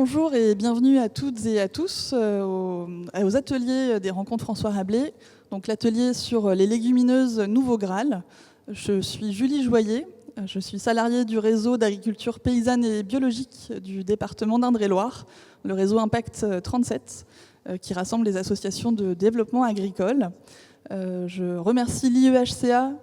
Bonjour et bienvenue à toutes et à tous aux ateliers des rencontres François Rabelais, donc l'atelier sur les légumineuses Nouveau Graal. Je suis Julie Joyer, je suis salariée du réseau d'agriculture paysanne et biologique du département d'Indre-et-Loire, le réseau Impact 37, qui rassemble les associations de développement agricole. Je remercie l'IEHCA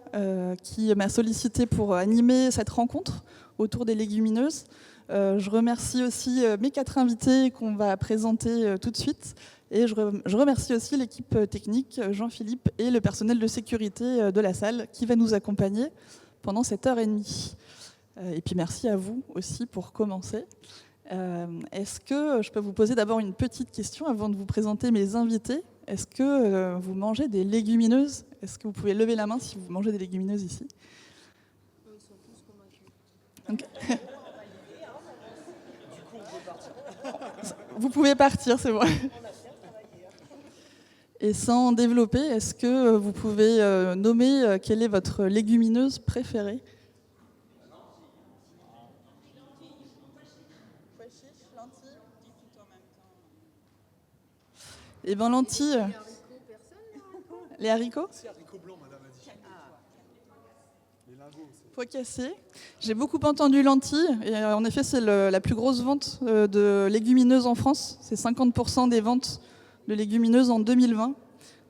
qui m'a sollicité pour animer cette rencontre autour des légumineuses. Je remercie aussi mes 4 invités qu'on va présenter tout de suite. Et je remercie aussi l'équipe technique, Jean-Philippe, et le personnel de sécurité de la salle qui va nous accompagner pendant cette heure et demie. Et puis merci à vous aussi pour commencer. Est-ce que je peux vous poser d'abord une petite question avant de vous présenter mes invités? Est-ce que vous mangez des légumineuses? Est-ce que vous pouvez lever la main si vous mangez des légumineuses ici? Ils sont tous convaincus. Okay. Vous pouvez partir, c'est bon. Et sans développer, est-ce que vous pouvez nommer quelle est votre légumineuse préférée? Eh bien, lentilles. Les haricots? C'est haricots blancs, madame a dit. Les lingots, c'est... Pois cassés. J'ai beaucoup entendu lentilles. Et en effet, c'est la plus grosse vente de légumineuses en France. C'est 50% des ventes de légumineuses en 2020.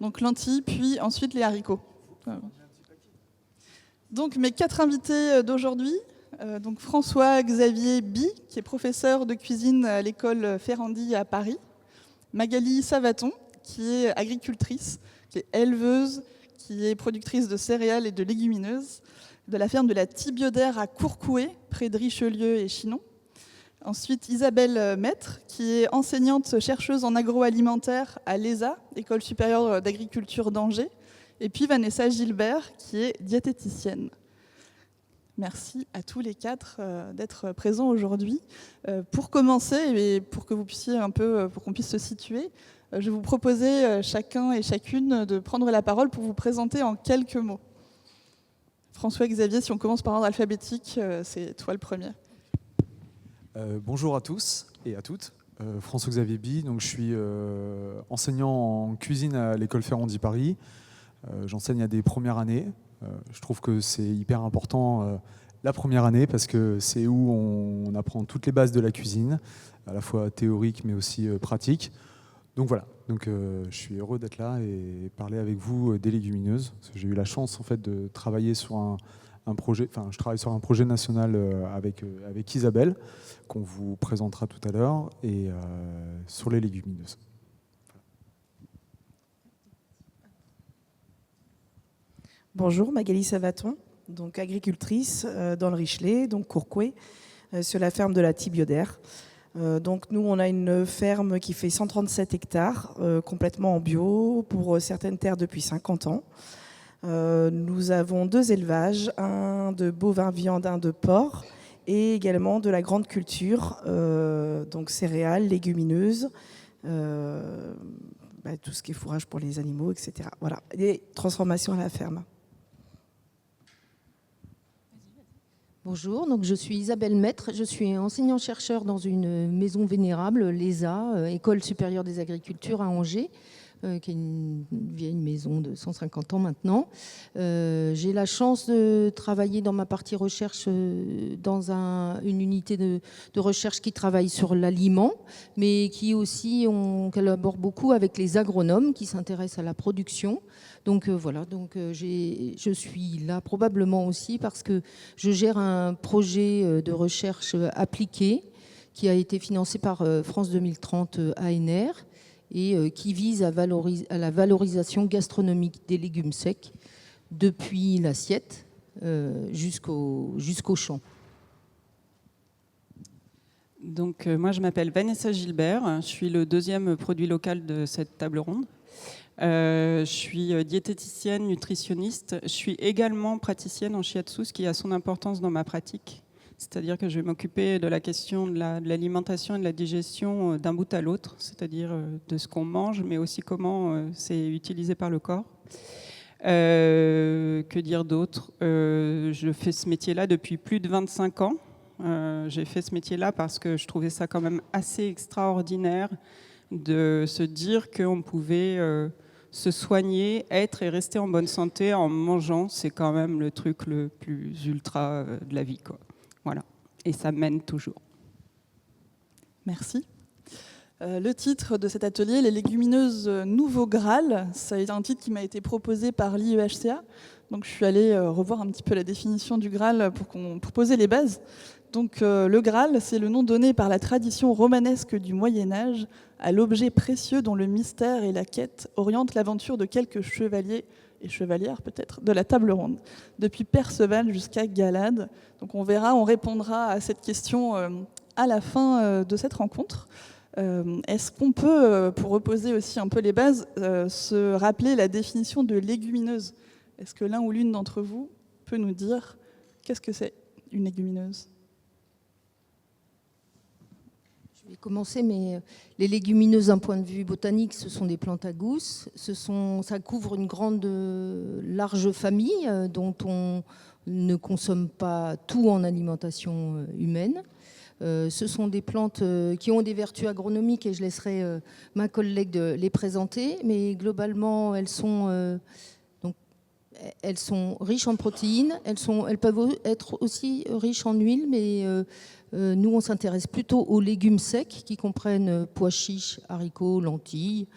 Donc lentilles, puis ensuite les haricots. Donc mes 4 invités d'aujourd'hui. Donc François-Xavier Bie, qui est professeur de cuisine à l'école Ferrandi à Paris. Magali Savaton, qui est agricultrice, qui est éleveuse, qui est productrice de céréales et de légumineuses, de la ferme de la Thibaudière à Courcouët, près de Richelieu et Chinon. Ensuite, Isabelle Maître, qui est enseignante-chercheuse en agroalimentaire à l'ESA, École supérieure d'agriculture d'Angers. Et puis Vanessa Gilbert, qui est diététicienne. Merci à tous les 4 d'être présents aujourd'hui. Pour commencer, et pour que vous puissiez un peu, pour qu'on puisse se situer, je vais vous proposer chacun et chacune de prendre la parole pour vous présenter en quelques mots. François-Xavier, si on commence par ordre alphabétique, c'est toi le premier. Bonjour à tous et à toutes. François-Xavier Bie, donc je suis enseignant en cuisine à l'école Ferrandi Paris. J'enseigne à des premières années. Je trouve que c'est hyper important la première année parce que c'est où on apprend toutes les bases de la cuisine, à la fois théorique mais aussi pratique. Donc voilà, je suis heureux d'être là et parler avec vous des légumineuses. J'ai eu la chance en fait de travailler sur un projet, enfin je travaille sur un projet national avec Isabelle qu'on vous présentera tout à l'heure et sur les légumineuses. Bonjour, Magali Savaton, donc agricultrice dans le Richelieu, donc Courcouët, sur la ferme de la Thibaudière. Donc nous, on a une ferme qui fait 137 hectares, complètement en bio, pour certaines terres depuis 50 ans. Nous avons 2 élevages, un de bovins viandins de porc et également de la grande culture, donc céréales, légumineuses, tout ce qui est fourrage pour les animaux, etc. Voilà, des transformations à la ferme. Bonjour, donc je suis Isabelle Maître, je suis enseignant-chercheur dans une maison vénérable, l'ESA, École supérieure des agricultures à Angers, qui est une vieille maison de 150 ans maintenant. J'ai la chance de travailler dans ma partie recherche dans une unité de recherche qui travaille sur l'aliment, mais qui aussi collabore beaucoup avec les agronomes qui s'intéressent à la production. Donc voilà, je suis là probablement aussi parce que je gère un projet de recherche appliquée qui a été financé par France 2030 ANR et qui vise à la valorisation gastronomique des légumes secs depuis l'assiette jusqu'au champ. Donc moi je m'appelle Vanessa Gilbert, je suis le 2e produit local de cette table ronde. Je suis diététicienne, nutritionniste. Je suis également praticienne en shiatsu, ce qui a son importance dans ma pratique. C'est-à-dire que je vais m'occuper de la question de l'alimentation et de la digestion d'un bout à l'autre, c'est-à-dire de ce qu'on mange, mais aussi comment c'est utilisé par le corps. Que dire d'autre? Je fais ce métier-là depuis plus de 25 ans. J'ai fait ce métier-là parce que je trouvais ça quand même assez extraordinaire de se dire qu'on pouvait se soigner, être et rester en bonne santé en mangeant. C'est quand même le truc le plus ultra de la vie, quoi. Voilà. Et ça mène toujours. Merci. Le titre de cet atelier, les légumineuses Nouveau Graal, ça est un titre qui m'a été proposé par l'IEHCA. Donc je suis allée revoir un petit peu la définition du Graal pour poser les bases. Donc le Graal, c'est le nom donné par la tradition romanesque du Moyen-Âge à l'objet précieux dont le mystère et la quête orientent l'aventure de quelques chevaliers et chevalières peut-être de la table ronde, depuis Perceval jusqu'à Galade. Donc on verra, on répondra à cette question à la fin de cette rencontre. Est-ce qu'on peut, pour reposer aussi un peu les bases, se rappeler la définition de légumineuse ? Est-ce que l'un ou l'une d'entre vous peut nous dire qu'est-ce que c'est une légumineuse ? Je vais commencer, mais les légumineuses, d'un point de vue botanique, ce sont des plantes à gousses. Ça couvre une large famille dont on ne consomme pas tout en alimentation humaine. Ce sont des plantes qui ont des vertus agronomiques et je laisserai ma collègue les présenter. Mais globalement, elles sont riches en protéines. Elles peuvent être aussi riches en huile, mais nous, on s'intéresse plutôt aux légumes secs qui comprennent pois chiches, haricots, lentilles,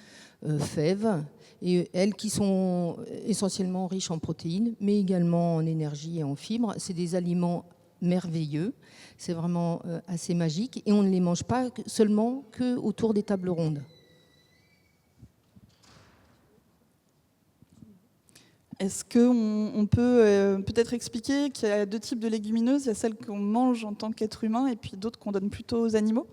fèves. Et elles qui sont essentiellement riches en protéines, mais également en énergie et en fibres. C'est des aliments merveilleux, c'est vraiment assez magique et on ne les mange pas seulement qu'autour des tables rondes. Est-ce qu'on peut peut-être expliquer qu'il y a 2 types de légumineuses ? Il y a celles qu'on mange en tant qu'être humain et puis d'autres qu'on donne plutôt aux animaux ?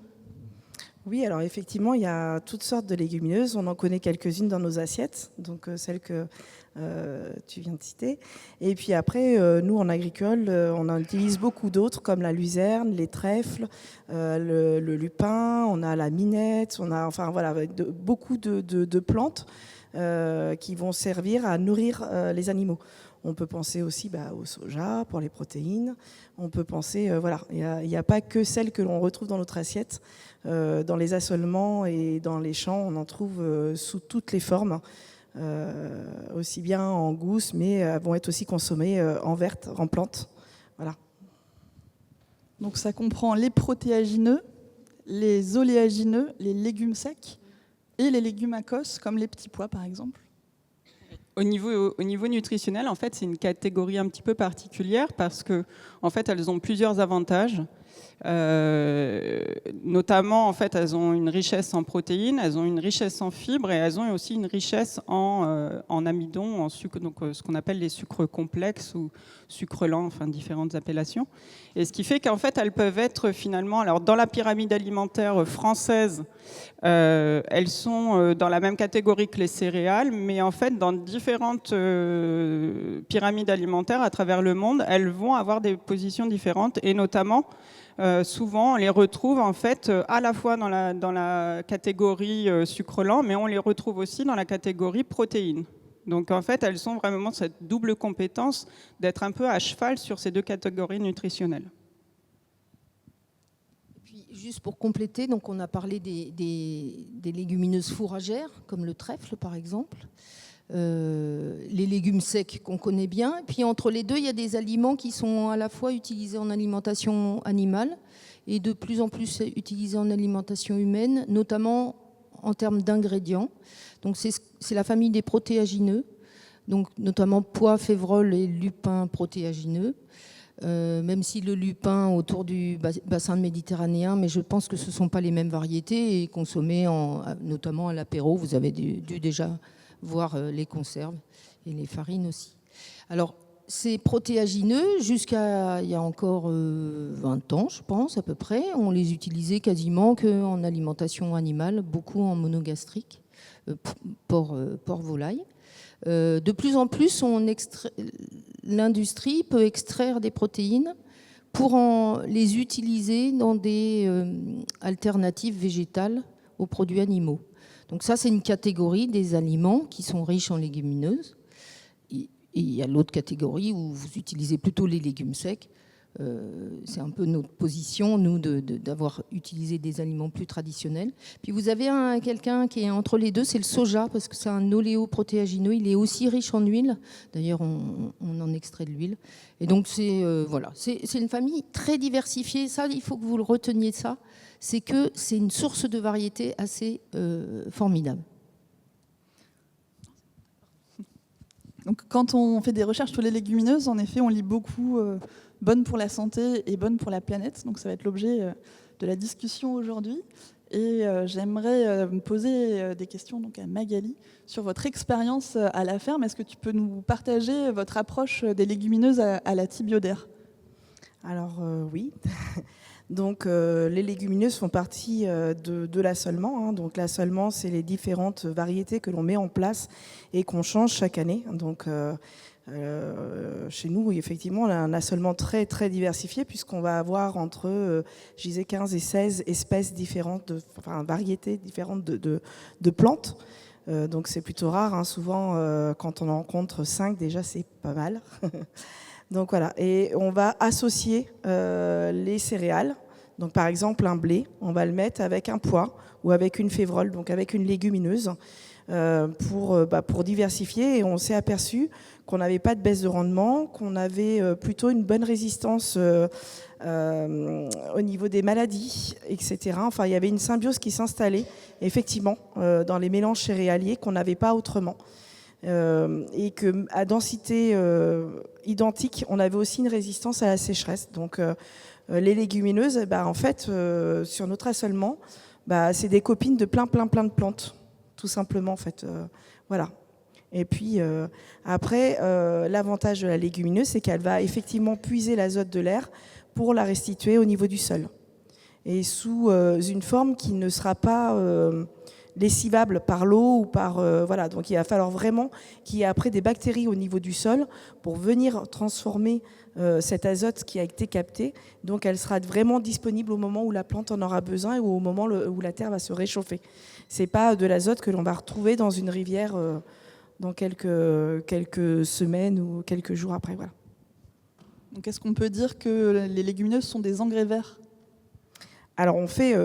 Oui, alors effectivement, il y a toutes sortes de légumineuses. On en connaît quelques-unes dans nos assiettes, donc celles que tu viens de citer. Et puis après, nous, en agricole, on en utilise beaucoup d'autres, comme la luzerne, les trèfles, le lupin, on a la minette, on a beaucoup de plantes qui vont servir à nourrir les animaux. On peut penser aussi au soja pour les protéines. On peut penser, il n'y a pas que celles que l'on retrouve dans notre assiette. Dans les assolements et dans les champs, on en trouve sous toutes les formes, aussi bien en gousses, mais vont être aussi consommées en verte, en plante. Voilà. Donc ça comprend les protéagineux, les oléagineux, les légumes secs et les légumes à cosses, comme les petits pois par exemple. Au niveau nutritionnel, en fait, c'est une catégorie un petit peu particulière parce que, en fait, elles ont plusieurs avantages. Notamment, en fait, elles ont une richesse en protéines, elles ont une richesse en fibres et elles ont aussi une richesse en amidon, en sucre, donc ce qu'on appelle les sucres complexes ou sucres lents, enfin différentes appellations. Et ce qui fait qu'en fait, elles peuvent être finalement, alors dans la pyramide alimentaire française, elles sont dans la même catégorie que les céréales, mais en fait, dans différentes pyramides alimentaires à travers le monde, elles vont avoir des positions différentes et notamment souvent, on les retrouve en fait à la fois dans la catégorie sucre lent, mais on les retrouve aussi dans la catégorie protéines. Donc en fait, elles ont vraiment cette double compétence d'être un peu à cheval sur ces 2 catégories nutritionnelles. Et puis, juste pour compléter, donc on a parlé des légumineuses fourragères, comme le trèfle par exemple. Les légumes secs qu'on connaît bien. Et puis entre les deux, il y a des aliments qui sont à la fois utilisés en alimentation animale et de plus en plus utilisés en alimentation humaine, notamment en termes d'ingrédients. Donc c'est la famille des protéagineux, donc notamment pois, févrole et lupin protéagineux. Même si le lupin autour du bassin méditerranéen, mais je pense que ce ne sont pas les mêmes variétés et consommés notamment à l'apéro. Vous avez dû déjà voir les conserves et les farines aussi. Alors, ces protéagineux, jusqu'à il y a encore 20 ans, je pense, à peu près, on les utilisait quasiment qu'en alimentation animale, beaucoup en monogastrique, porc-volaille. De plus en plus, l'industrie peut extraire des protéines pour les utiliser dans des alternatives végétales aux produits animaux. Donc ça, c'est une catégorie des aliments qui sont riches en légumineuses. Et il y a l'autre catégorie où vous utilisez plutôt les légumes secs, C'est un peu notre position, nous, d'avoir utilisé des aliments plus traditionnels. Puis vous avez quelqu'un qui est entre les deux, c'est le soja, parce que c'est un oléoprotéagineux. Il est aussi riche en huile. D'ailleurs, on en extrait de l'huile. Et donc, c'est une famille très diversifiée. Ça, il faut que vous le reteniez, ça. C'est que c'est une source de variété assez formidable. Donc, quand on fait des recherches sur les légumineuses, en effet, on lit beaucoup bonnes pour la santé et bonnes pour la planète. Donc, ça va être l'objet de la discussion aujourd'hui. Et j'aimerais me poser des questions donc, à Magali sur votre expérience à la ferme. Est-ce que tu peux nous partager votre approche des légumineuses à la Tibiodère ? Alors oui. Donc les légumineuses font partie de l'assolement. Donc l'assolement, c'est les différentes variétés que l'on met en place et qu'on change chaque année. Donc chez nous, effectivement, on a un assolement très très diversifié puisqu'on va avoir entre, je disais, 15 et 16 espèces différentes, variétés différentes de plantes. Donc c'est plutôt rare. Hein. Souvent, quand on en rencontre 5, déjà, c'est pas mal. Donc voilà, et on va associer les céréales. Donc par exemple un blé, on va le mettre avec un pois ou avec une févrole, donc avec une légumineuse pour diversifier. Et on s'est aperçu qu'on n'avait pas de baisse de rendement, qu'on avait plutôt une bonne résistance au niveau des maladies, etc. Enfin, il y avait une symbiose qui s'installait effectivement dans les mélanges céréaliers qu'on n'avait pas autrement. Et qu'à densité identique, on avait aussi une résistance à la sécheresse. Donc les légumineuses, en fait, sur notre assolement, c'est des copines de plein de plantes, tout simplement, en fait. Voilà. Et puis après, l'avantage de la légumineuse, c'est qu'elle va effectivement puiser l'azote de l'air pour la restituer au niveau du sol. Et sous une forme qui ne sera pas lessivable par l'eau ou par voilà. Donc il va falloir vraiment qu'il y ait après des bactéries au niveau du sol pour venir transformer cet azote qui a été capté. Donc elle sera vraiment disponible au moment où la plante en aura besoin et au moment où la terre va se réchauffer. C'est pas de l'azote que l'on va retrouver dans une rivière dans quelques semaines ou quelques jours après. Voilà. Donc est-ce qu'on peut dire que les légumineuses sont des engrais verts ? Alors on fait,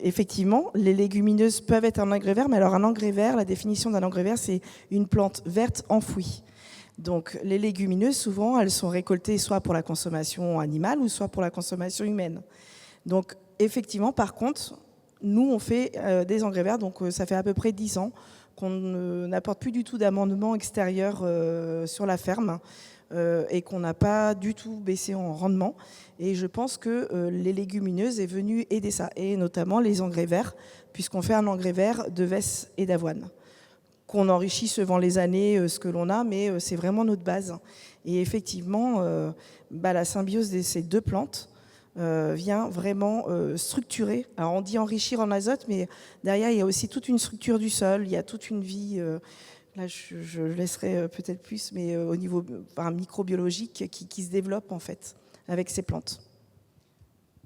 effectivement, les légumineuses peuvent être un engrais vert, mais alors un engrais vert, la définition d'un engrais vert, c'est une plante verte enfouie. Donc les légumineuses, souvent, elles sont récoltées soit pour la consommation animale ou soit pour la consommation humaine. Donc effectivement, par contre, nous on fait des engrais verts, donc ça fait à peu près 10 ans qu'on n'apporte plus du tout d'amendement extérieur sur la ferme. Et qu'on n'a pas du tout baissé en rendement. Et je pense que les légumineuses est venue aider ça, et notamment les engrais verts, puisqu'on fait un engrais vert de vesse et d'avoine, qu'on enrichit suivant les années, ce que l'on a, mais c'est vraiment notre base. Et effectivement, la symbiose de ces deux plantes vient vraiment structurer. Alors on dit enrichir en azote, mais derrière, il y a aussi toute une structure du sol, il y a toute une vie... Là, je laisserai peut-être plus, mais au niveau microbiologique qui se développe en fait avec ces plantes.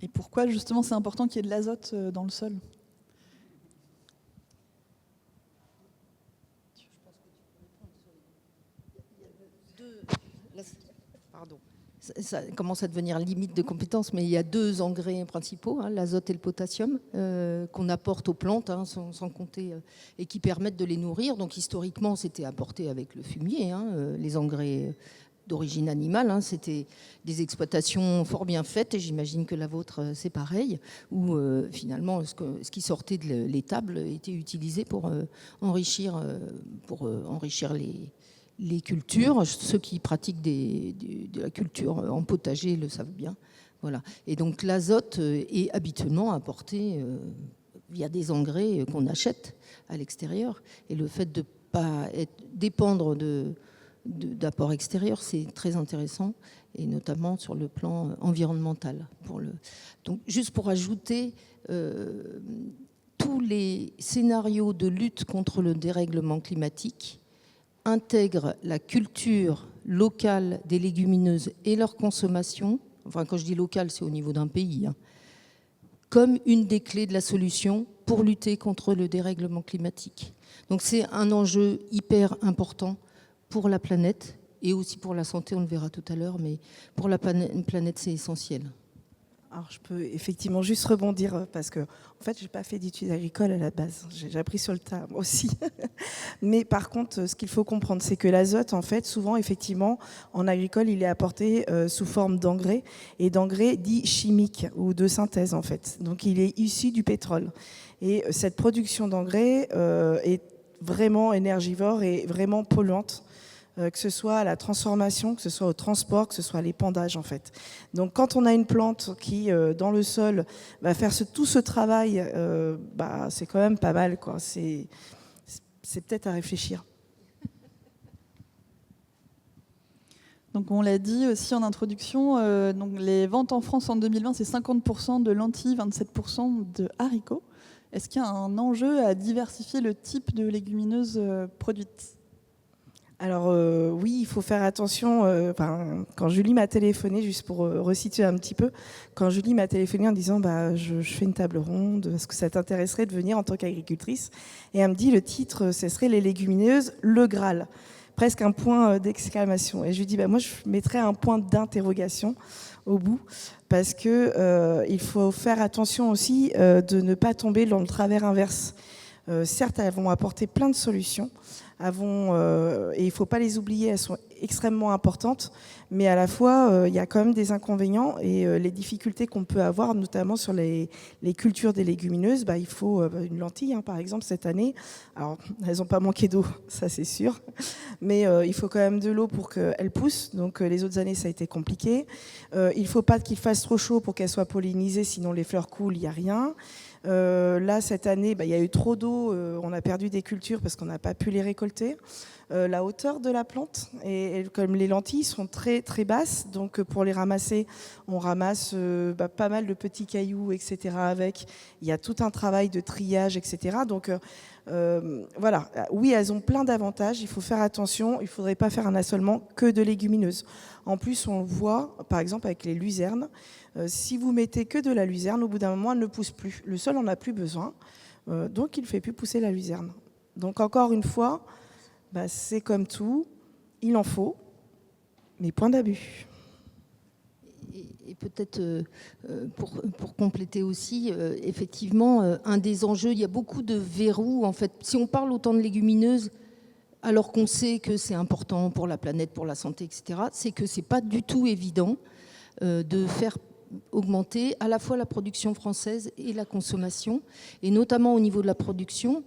Et pourquoi justement c'est important qu'il y ait de l'azote dans le sol ? Pardon. Ça commence à devenir limite de compétence, mais il y a 2 engrais principaux, l'azote et le potassium, qu'on apporte aux plantes, sans compter, et qui permettent de les nourrir. Donc historiquement, c'était apporté avec le fumier, les engrais d'origine animale. C'était des exploitations fort bien faites, et j'imagine que la vôtre, c'est pareil, où finalement, ce qui sortait de l'étable était utilisé pour enrichir les cultures. Ceux qui pratiquent de la culture en potager le savent bien. Voilà. Et donc l'azote est habituellement apporté via des engrais qu'on achète à l'extérieur. Et le fait de ne pas dépendre d'apports extérieurs, c'est très intéressant, et notamment sur le plan environnemental. Donc, juste pour ajouter, tous les scénarios de lutte contre le dérèglement climatique intègrent la culture locale des légumineuses et leur consommation, enfin quand je dis locale, c'est au niveau d'un pays, comme une des clés de la solution pour lutter contre le dérèglement climatique. Donc c'est un enjeu hyper important pour la planète et aussi pour la santé, on le verra tout à l'heure, mais pour la planète, c'est essentiel. Alors, je peux effectivement juste rebondir parce que, en fait, j'ai pas fait d'études agricoles à la base. J'ai appris sur le tas aussi. Mais par contre, ce qu'il faut comprendre, c'est que l'azote, en fait, souvent, effectivement, en agricole, il est apporté sous forme d'engrais et d'engrais dits chimiques ou de synthèse, en fait. Donc, il est issu du pétrole. Et cette production d'engrais est vraiment énergivore et vraiment polluante. Que ce soit à la transformation, que ce soit au transport, que ce soit à l'épandage en fait. Donc quand on a une plante qui, dans le sol, va faire tout ce travail, c'est quand même pas mal, quoi. C'est peut-être à réfléchir. Donc on l'a dit aussi en introduction, donc les ventes en France en 2020, c'est 50% de lentilles, 27% de haricots. Est-ce qu'il y a un enjeu à diversifier le type de légumineuses produites ? Alors oui, il faut faire attention. Quand Julie m'a téléphoné, juste pour resituer un petit peu, quand Julie m'a téléphoné en disant je fais une table ronde, est-ce que ça t'intéresserait de venir en tant qu'agricultrice ? Et elle me dit le titre, ce serait les légumineuses, le Graal. Presque un point d'exclamation. Et je lui dis moi je mettrais un point d'interrogation au bout parce que il faut faire attention aussi de ne pas tomber dans le travers inverse. Certes, elles vont apporter plein de solutions. Et il ne faut pas les oublier, elles sont extrêmement importantes, mais à la fois, il y a quand même des inconvénients et les difficultés qu'on peut avoir, notamment sur les cultures des légumineuses. Il faut une lentille, par exemple, cette année. Alors, elles n'ont pas manqué d'eau, ça c'est sûr, mais il faut quand même de l'eau pour qu'elles poussent, donc les autres années, ça a été compliqué. Il ne faut pas qu'il fasse trop chaud pour qu'elles soient pollinisées, sinon les fleurs coulent, il n'y a rien. Là, cette année, il y a eu trop d'eau, on a perdu des cultures parce qu'on n'a pas pu les récolter. La hauteur de la plante, et comme les lentilles sont très, très basses, donc pour les ramasser, on ramasse pas mal de petits cailloux, etc. avec. Il y a tout un travail de triage, etc. Donc voilà, oui, elles ont plein d'avantages, il faut faire attention, il ne faudrait pas faire un assolement que de légumineuses. En plus, on le voit, par exemple, avec les luzernes. Si vous mettez que de la luzerne, au bout d'un moment, elle ne pousse plus. Le sol en a plus besoin, donc il ne fait plus pousser la luzerne. Donc encore une fois, c'est comme tout, il en faut, mais point d'abus. Et peut-être pour compléter aussi, effectivement, un des enjeux, il y a beaucoup de verrous. En fait, si on parle autant de légumineuses, alors qu'on sait que c'est important pour la planète, pour la santé, etc., c'est que ce n'est pas du tout évident de faire augmenter à la fois la production française et la consommation, et notamment au niveau de la production,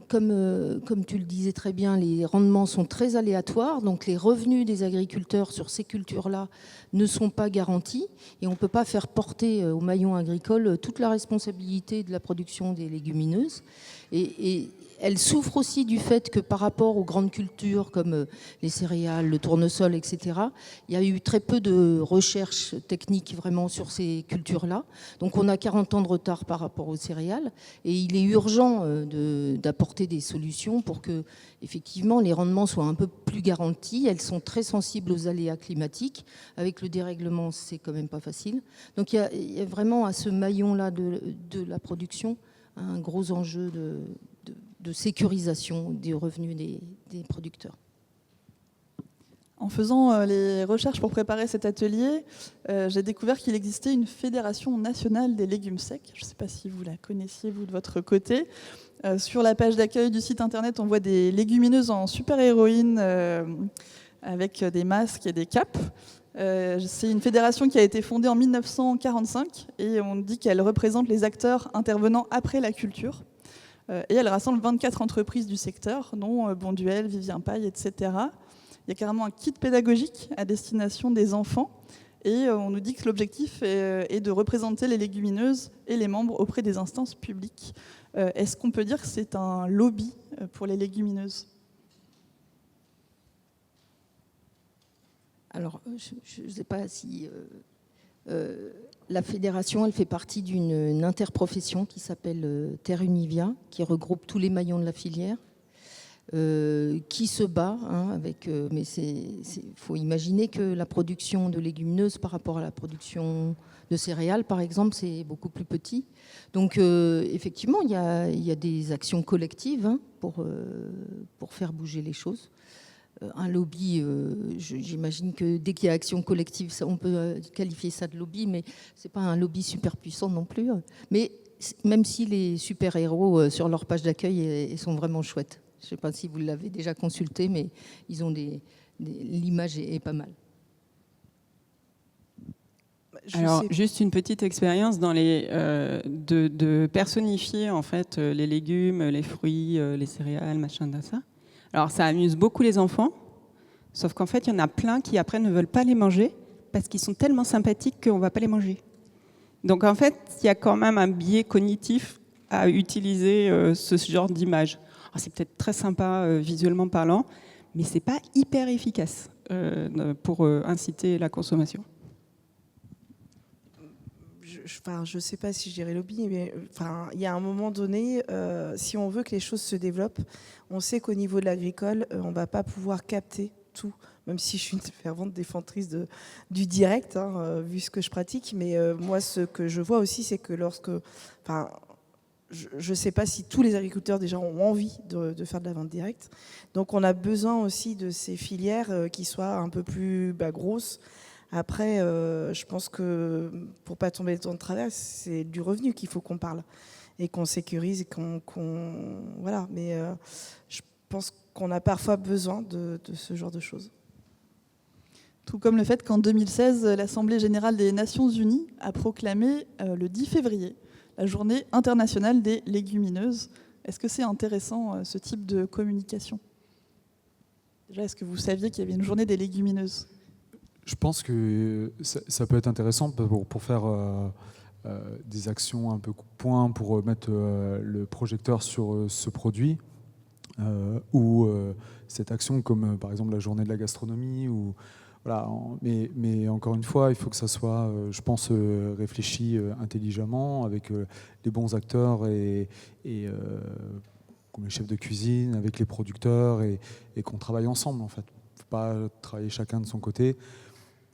comme tu le disais très bien, les rendements sont très aléatoires, donc les revenus des agriculteurs sur ces cultures-là ne sont pas garantis, et on ne peut pas faire porter au maillon agricole toute la responsabilité de la production des légumineuses. Et elle souffre aussi du fait que par rapport aux grandes cultures comme les céréales, le tournesol, etc., il y a eu très peu de recherche technique vraiment sur ces cultures-là. Donc on a 40 ans de retard par rapport aux céréales et il est urgent d'apporter des solutions pour que effectivement les rendements soient un peu plus garantis. Elles sont très sensibles aux aléas climatiques. Avec le dérèglement, c'est quand même pas facile. Donc il y a vraiment à ce maillon-là de la production un gros enjeu de sécurisation des revenus des producteurs. En faisant les recherches pour préparer cet atelier, j'ai découvert qu'il existait une fédération nationale des légumes secs. Je ne sais pas si vous la connaissiez, vous, de votre côté. Sur la page d'accueil du site internet, on voit des légumineuses en super-héroïne avec des masques et des capes. C'est une fédération qui a été fondée en 1945 et on dit qu'elle représente les acteurs intervenant après la culture. Et elle rassemble 24 entreprises du secteur, dont Bonduelle, Vivien Paille, etc. Il y a carrément un kit pédagogique à destination des enfants. Et on nous dit que l'objectif est de représenter les légumineuses et les membres auprès des instances publiques. Est-ce qu'on peut dire que c'est un lobby pour les légumineuses ? Alors, je ne sais pas si... la fédération, elle fait partie d'une interprofession qui s'appelle Terre Univia, qui regroupe tous les maillons de la filière, qui se bat avec... mais il faut imaginer que la production de légumineuses par rapport à la production de céréales, par exemple, c'est beaucoup plus petit. Donc, effectivement, il y a des actions collectives pour faire bouger les choses. un lobby, j'imagine que dès qu'il y a action collective, on peut qualifier ça de lobby, mais ce n'est pas un lobby super puissant non plus. Mais même si les super-héros sur leur page d'accueil sont vraiment chouettes. Je ne sais pas si vous l'avez déjà consulté, mais ils ont l'image est pas mal. Alors, juste une petite expérience dans de personnifier en fait les légumes, les fruits, les céréales, machin de ça. Alors, ça amuse beaucoup les enfants, sauf qu'en fait, il y en a plein qui après ne veulent pas les manger parce qu'ils sont tellement sympathiques qu'on ne va pas les manger. Donc, en fait, il y a quand même un biais cognitif à utiliser ce genre d'image. C'est peut-être très sympa visuellement parlant, mais c'est pas hyper efficace pour inciter la consommation. Je ne sais pas si je dirais lobby, mais il y a un moment donné, si on veut que les choses se développent, on sait qu'au niveau de l'agricole, on ne va pas pouvoir capter tout, même si je suis une fervente défenseur du direct, vu ce que je pratique. Mais moi, ce que je vois aussi, c'est que je ne sais pas si tous les agriculteurs déjà ont envie de faire de la vente directe. Donc on a besoin aussi de ces filières qui soient un peu plus grosses. Après, je pense que pour ne pas tomber dans le travers, c'est du revenu qu'il faut qu'on parle et qu'on sécurise. Et voilà. Mais je pense qu'on a parfois besoin de ce genre de choses. Tout comme le fait qu'en 2016, l'Assemblée générale des Nations unies a proclamé le 10 février la journée internationale des légumineuses. Est-ce que c'est intéressant, ce type de communication ? Déjà, est-ce que vous saviez qu'il y avait une journée des légumineuses ? Je pense que ça peut être intéressant pour faire des actions un peu coup de poing, pour mettre le projecteur sur ce produit, ou cette action comme par exemple la journée de la gastronomie. Voilà. Mais encore une fois, il faut que ça soit, je pense, réfléchi intelligemment avec les bons acteurs comme les chefs de cuisine, avec les producteurs et qu'on travaille ensemble en fait. Il ne faut pas travailler chacun de son côté.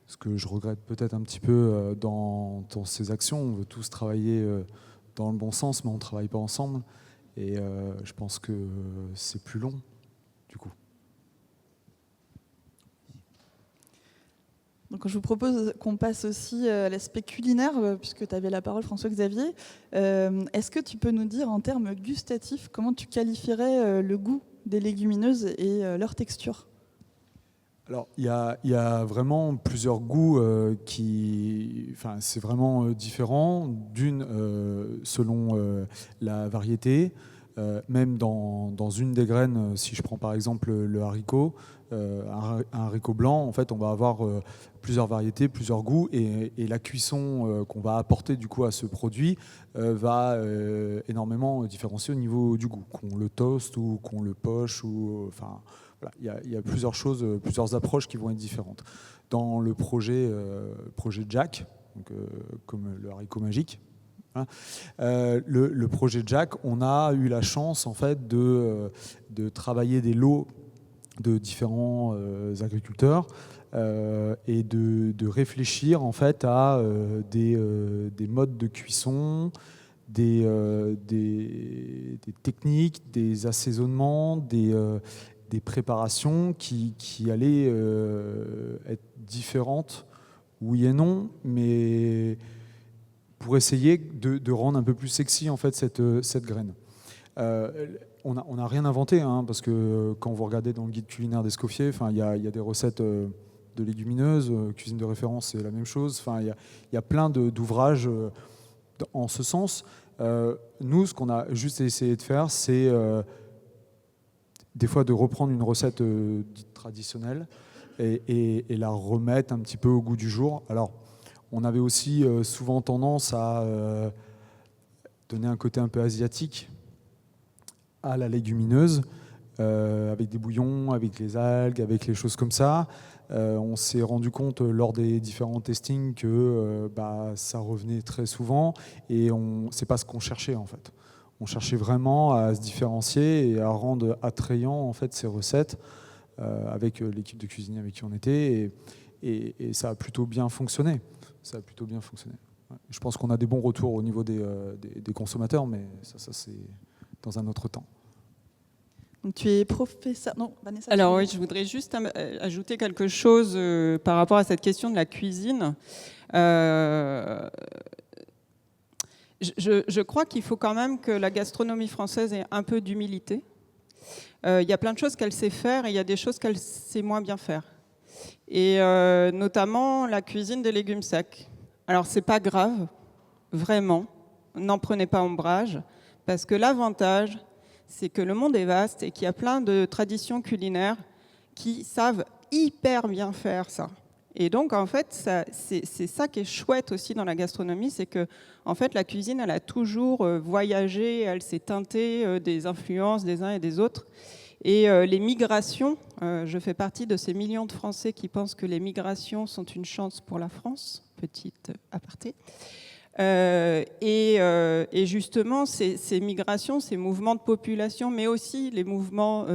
Ce que je regrette peut-être un petit peu dans ces actions, on veut tous travailler dans le bon sens, mais on ne travaille pas ensemble. Et je pense que c'est plus long, du coup. Donc je vous propose qu'on passe aussi à l'aspect culinaire, puisque tu avais la parole, François-Xavier. Est-ce que tu peux nous dire en termes gustatifs comment tu qualifierais le goût des légumineuses et leur texture ? Alors, il y a vraiment plusieurs goûts c'est vraiment différent. D'une, selon la variété, même dans une des graines, si je prends par exemple le haricot, un haricot blanc, en fait, on va avoir plusieurs variétés, plusieurs goûts, et la cuisson qu'on va apporter du coup à ce produit va énormément différencier au niveau du goût, qu'on le toast ou qu'on le poche, voilà, il y a plusieurs choses, plusieurs approches qui vont être différentes. Dans le projet Jack, donc, comme le haricot magique, hein, le projet Jack, on a eu la chance en fait de travailler des lots de différents agriculteurs et de réfléchir en fait à des modes de cuisson, des techniques, des assaisonnements, des préparations qui allaient être différentes, oui et non, mais pour essayer de rendre un peu plus sexy en fait cette graine. On n'a rien inventé, hein, parce que quand vous regardez dans le guide culinaire d'Escoffier, il y a des recettes de légumineuses, cuisine de référence, c'est la même chose. Il y a plein d'ouvrages en ce sens. Nous, ce qu'on a juste essayé de faire, c'est des fois de reprendre une recette dite traditionnelle et la remettre un petit peu au goût du jour. Alors, on avait aussi souvent tendance à donner un côté un peu asiatique à la légumineuse, avec des bouillons, avec les algues, avec les choses comme ça. On s'est rendu compte lors des différents testings que ça revenait très souvent et c'est pas ce qu'on cherchait en fait. On cherchait vraiment à se différencier et à rendre attrayant en fait ces recettes avec l'équipe de cuisiniers avec qui on était et ça a plutôt bien fonctionné. Ça a plutôt bien fonctionné. Ouais. Je pense qu'on a des bons retours au niveau des consommateurs, mais ça c'est dans un autre temps. Donc, tu es professeur. Non, Vanessa. Alors oui, je voudrais juste ajouter quelque chose par rapport à cette question de la cuisine. Je crois qu'il faut quand même que la gastronomie française ait un peu d'humilité. Il y a plein de choses qu'elle sait faire et il y a des choses qu'elle sait moins bien faire. Et notamment la cuisine des légumes secs. Alors c'est pas grave, vraiment, n'en prenez pas ombrage, parce que l'avantage, c'est que le monde est vaste et qu'il y a plein de traditions culinaires qui savent hyper bien faire ça. Et donc, en fait, c'est ça qui est chouette aussi dans la gastronomie, c'est que, en fait, la cuisine, elle a toujours voyagé, elle s'est teintée des influences des uns et des autres. Et les migrations, je fais partie de ces millions de Français qui pensent que les migrations sont une chance pour la France, petite aparté. Et justement, ces migrations, ces mouvements de population, mais aussi les mouvements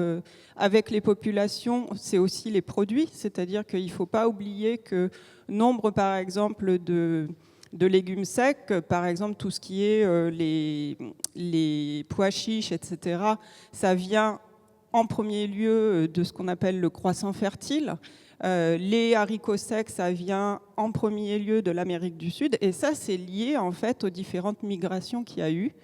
avec les populations, c'est aussi les produits. C'est-à-dire qu'il ne faut pas oublier que nombre, par exemple, de légumes secs, par exemple tout ce qui est les pois chiches, etc., ça vient en premier lieu de ce qu'on appelle le croissant fertile. Les haricots secs, ça vient en premier lieu de l'Amérique du Sud. Et ça, c'est lié en fait aux différentes migrations qu'il y a eu.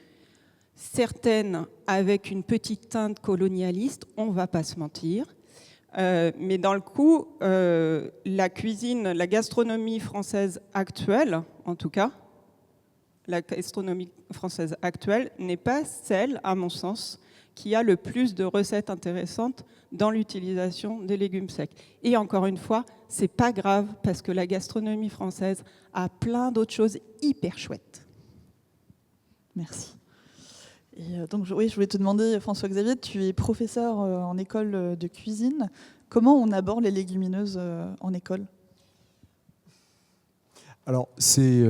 Certaines avec une petite teinte colonialiste, on ne va pas se mentir. Mais dans le coup, la cuisine, la gastronomie française actuelle, en tout cas, la gastronomie française actuelle n'est pas celle, à mon sens, qui a le plus de recettes intéressantes dans l'utilisation des légumes secs. Et encore une fois, c'est pas grave parce que la gastronomie française a plein d'autres choses hyper chouettes. Merci. Et donc, oui, je voulais te demander, François-Xavier, tu es professeur en école de cuisine. Comment on aborde les légumineuses en école ? Alors, c'est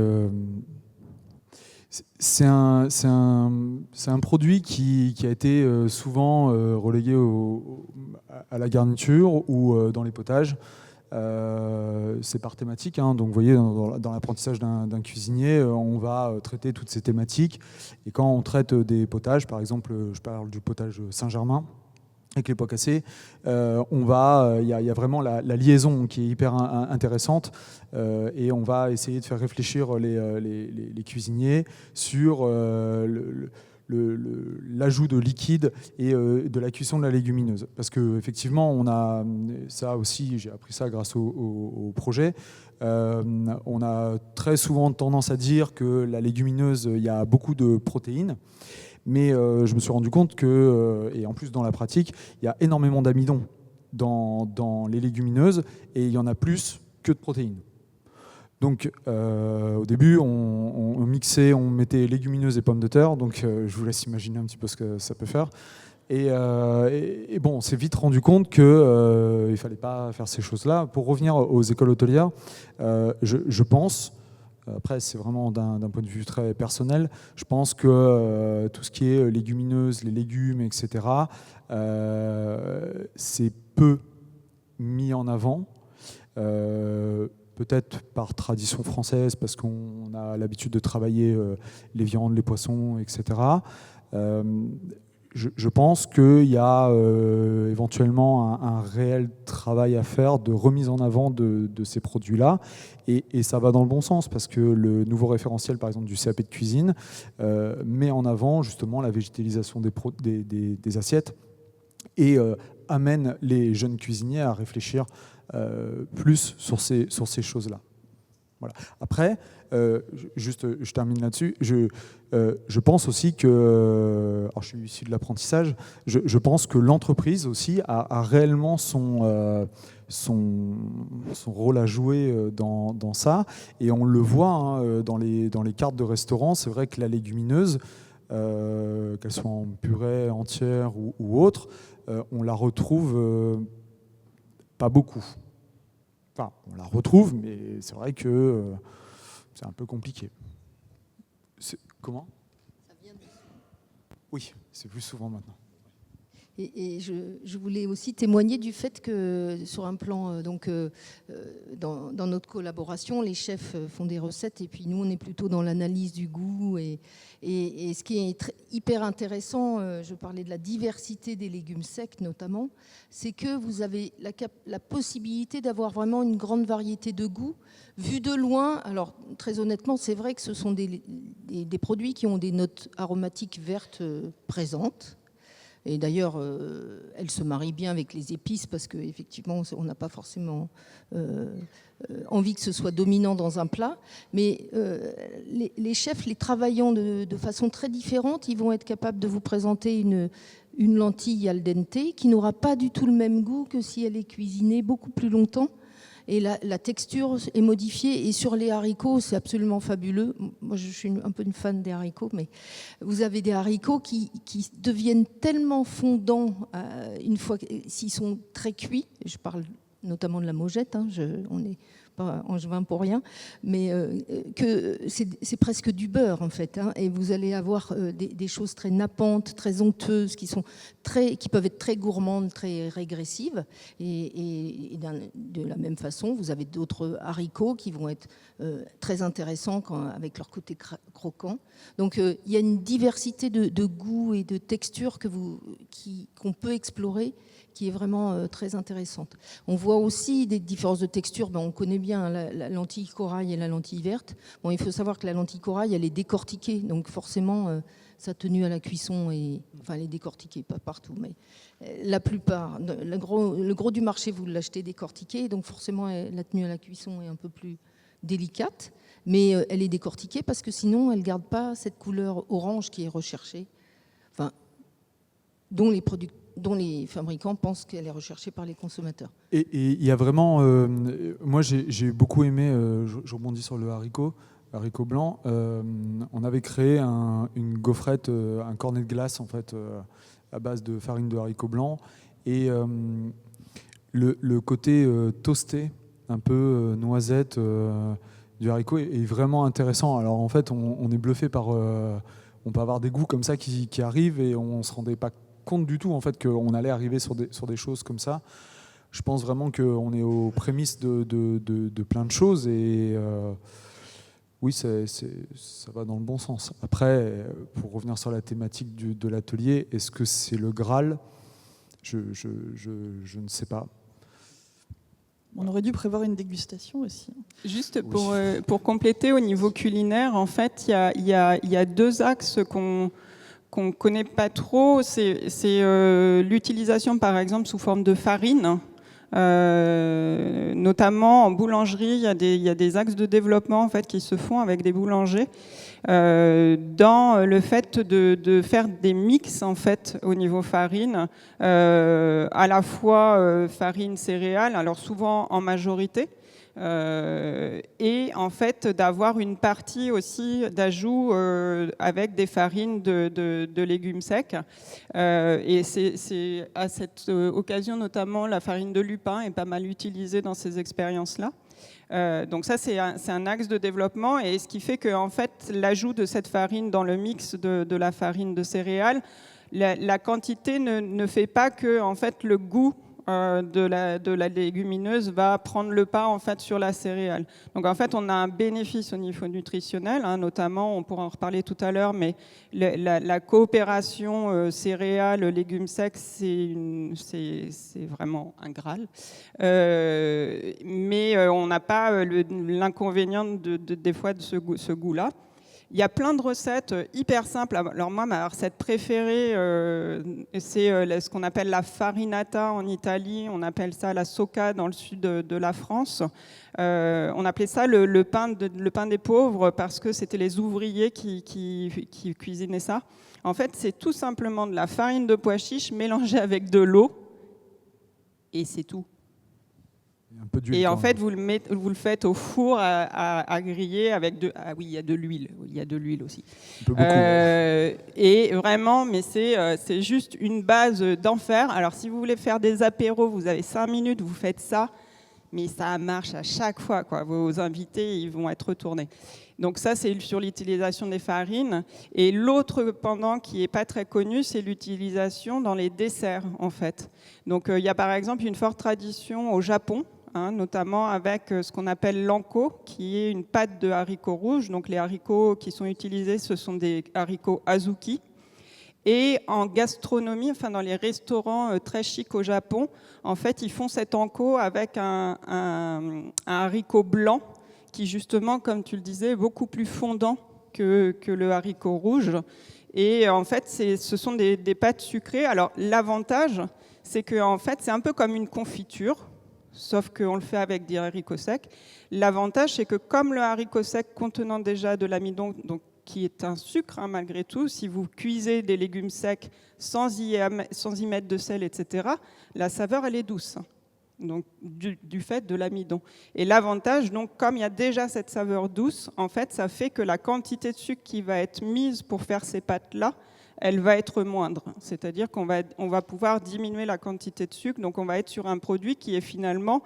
un produit qui a été souvent relégué à la garniture ou dans les potages. C'est par thématique, hein. Donc vous voyez, dans l'apprentissage d'un cuisinier, on va traiter toutes ces thématiques. Et quand on traite des potages, par exemple, je parle du potage Saint-Germain, avec les pois cassés, il y a vraiment la liaison qui est hyper intéressante, et on va essayer de faire réfléchir les cuisiniers sur l'ajout de liquide et de la cuisson de la légumineuse. Parce qu'effectivement, on a ça aussi, j'ai appris ça grâce au projet, on a très souvent tendance à dire que la légumineuse, il y a beaucoup de protéines. Mais je me suis rendu compte que, et en plus dans la pratique, il y a énormément d'amidon dans les légumineuses et il y en a plus que de protéines. Donc au début, on mixait, on mettait légumineuses et pommes de terre, donc je vous laisse imaginer un petit peu ce que ça peut faire. Et bon, on s'est vite rendu compte qu'il ne fallait pas faire ces choses-là. Pour revenir aux écoles hôtelières, je pense... Après, c'est vraiment d'un point de vue très personnel. Je pense que tout ce qui est légumineuses, les légumes, etc., c'est peu mis en avant. Peut-être par tradition française, parce qu'on a l'habitude de travailler les viandes, les poissons, etc. Je pense qu'il y a éventuellement un réel travail à faire de remise en avant de ces produits-là. Et ça va dans le bon sens, parce que le nouveau référentiel, par exemple, du CAP de cuisine, met en avant justement la végétalisation des assiettes et amène les jeunes cuisiniers à réfléchir plus sur ces choses-là. Voilà. Après, je termine là-dessus. Je pense aussi que, alors je suis issu de l'apprentissage, je pense que l'entreprise aussi a réellement son rôle à jouer dans ça. Et on le voit hein, dans les cartes de restaurants. C'est vrai que la légumineuse, qu'elle soit en purée entière ou autre, on la retrouve pas beaucoup. Enfin, on la retrouve, mais c'est vrai que c'est un peu compliqué. Comment ? Oui, c'est plus souvent maintenant. Et je voulais aussi témoigner du fait que sur un plan, dans notre collaboration, les chefs font des recettes et puis nous, on est plutôt dans l'analyse du goût. Et ce qui est hyper intéressant, je parlais de la diversité des légumes secs notamment, c'est que vous avez la possibilité d'avoir vraiment une grande variété de goûts. Vu de loin, alors très honnêtement, c'est vrai que ce sont des produits qui ont des notes aromatiques vertes présentes. Et d'ailleurs, elle se marie bien avec les épices parce qu'effectivement, on n'a pas forcément envie que ce soit dominant dans un plat. Mais les chefs, les travaillant de façon très différente, ils vont être capables de vous présenter une lentille al dente qui n'aura pas du tout le même goût que si elle est cuisinée beaucoup plus longtemps. Et la texture est modifiée. Et sur les haricots, c'est absolument fabuleux. Moi, je suis un peu une fan des haricots, mais vous avez des haricots qui deviennent tellement fondants une fois s'ils sont très cuits. Je parle notamment de la Mojette. On n'est pas angevin pour rien, mais que c'est presque du beurre en fait. Et vous allez avoir des choses très nappantes, très onctueuses, qui peuvent être très gourmandes, très régressives. Et de la même façon, vous avez d'autres haricots qui vont être très intéressants avec leur côté croquant. Donc il y a une diversité de goûts et de textures qu'on peut explorer, qui est vraiment très intéressante. On voit aussi des différences de texture. On connaît bien la lentille corail et la lentille verte. Bon, il faut savoir que la lentille corail, elle est décortiquée, donc forcément, sa tenue à la cuisson elle est décortiquée, pas partout, mais la plupart. Le gros du marché, vous l'achetez décortiquée, donc forcément, la tenue à la cuisson est un peu plus délicate, mais elle est décortiquée parce que sinon, elle ne garde pas cette couleur orange qui est recherchée, dont les fabricants pensent qu'elle est recherchée par les consommateurs. Et il y a vraiment... moi, j'ai beaucoup aimé, je rebondis sur le haricot blanc. On avait créé une gaufrette, un cornet de glace, en fait, à base de farine de haricot blanc. Et le côté toasté, un peu noisette du haricot est vraiment intéressant. Alors, en fait, on est bluffé par... on peut avoir des goûts comme ça qui arrivent et on ne se rendait pas compte du tout en fait qu'on allait arriver sur des choses comme ça. Je pense vraiment qu'on est aux prémices de plein de choses et oui, ça va dans le bon sens. Après, pour revenir sur la thématique de l'atelier, est-ce que c'est le Graal ? Je ne sais pas. On aurait dû prévoir une dégustation aussi. Juste pour compléter au niveau culinaire, en fait, il y a deux axes qu'on ne connaît pas trop. C'est l'utilisation, par exemple, sous forme de farine. Notamment en boulangerie, il y a des axes de développement en fait, qui se font avec des boulangers dans le fait de faire des mix en fait, au niveau farine, à la fois farine céréales, alors souvent en majorité, et en fait d'avoir une partie aussi d'ajout avec des farines de légumes secs. Et c'est à cette occasion notamment la farine de lupin est pas mal utilisée dans ces expériences-là. Donc ça c'est un axe de développement et ce qui fait que en fait l'ajout de cette farine dans le mix de la farine de céréales, la quantité ne fait pas que en fait le goût de la légumineuse va prendre le pas en fait sur la céréale. Donc en fait on a un bénéfice au niveau nutritionnel, notamment on pourra en reparler tout à l'heure, mais la coopération céréales légumes secs c'est vraiment un Graal. Mais on n'a pas l'inconvénient des fois de ce goût-là. Il y a plein de recettes hyper simples. Alors moi, ma recette préférée, c'est ce qu'on appelle la farinata en Italie. On appelle ça la socca dans le sud de la France. On appelait ça le pain des pauvres parce que c'était les ouvriers qui cuisinaient ça. En fait, c'est tout simplement de la farine de pois chiche mélangée avec de l'eau. Et c'est tout. Un peu d'huile, et en fait, vous le faites au four à griller avec oui, il y a de l'huile. Il y a de l'huile aussi. Un peu beaucoup. Et vraiment, mais c'est juste une base d'enfer. Alors, si vous voulez faire des apéros, vous avez 5 minutes, vous faites ça. mais ça marche à chaque fois, quoi. Vos invités, ils vont être retournés. Donc ça, c'est sur l'utilisation des farines. Et l'autre pendant qui n'est pas très connu, c'est l'utilisation dans les desserts, en fait. Donc il y a par exemple une forte tradition au Japon, notamment avec ce qu'on appelle l'anko, qui est une pâte de haricots rouges. Donc les haricots qui sont utilisés, ce sont des haricots azuki. Et en gastronomie, enfin dans les restaurants très chics au Japon, en fait, ils font cet anko avec un haricot blanc qui, justement, comme tu le disais, est beaucoup plus fondant que le haricot rouge. Et en fait, ce sont des pâtes sucrées. Alors l'avantage, c'est que en fait, c'est un peu comme une confiture, sauf qu'on le fait avec des haricots secs. L'avantage, c'est que comme le haricot sec contenant déjà de l'amidon, donc qui est un sucre malgré tout, si vous cuisez des légumes secs sans y mettre de sel, etc., la saveur, elle est douce, donc du fait de l'amidon. Et l'avantage, donc, comme il y a déjà cette saveur douce, en fait, ça fait que la quantité de sucre qui va être mise pour faire ces pâtes-là, elle va être moindre. C'est-à-dire qu'on va pouvoir diminuer la quantité de sucre, donc on va être sur un produit qui est finalement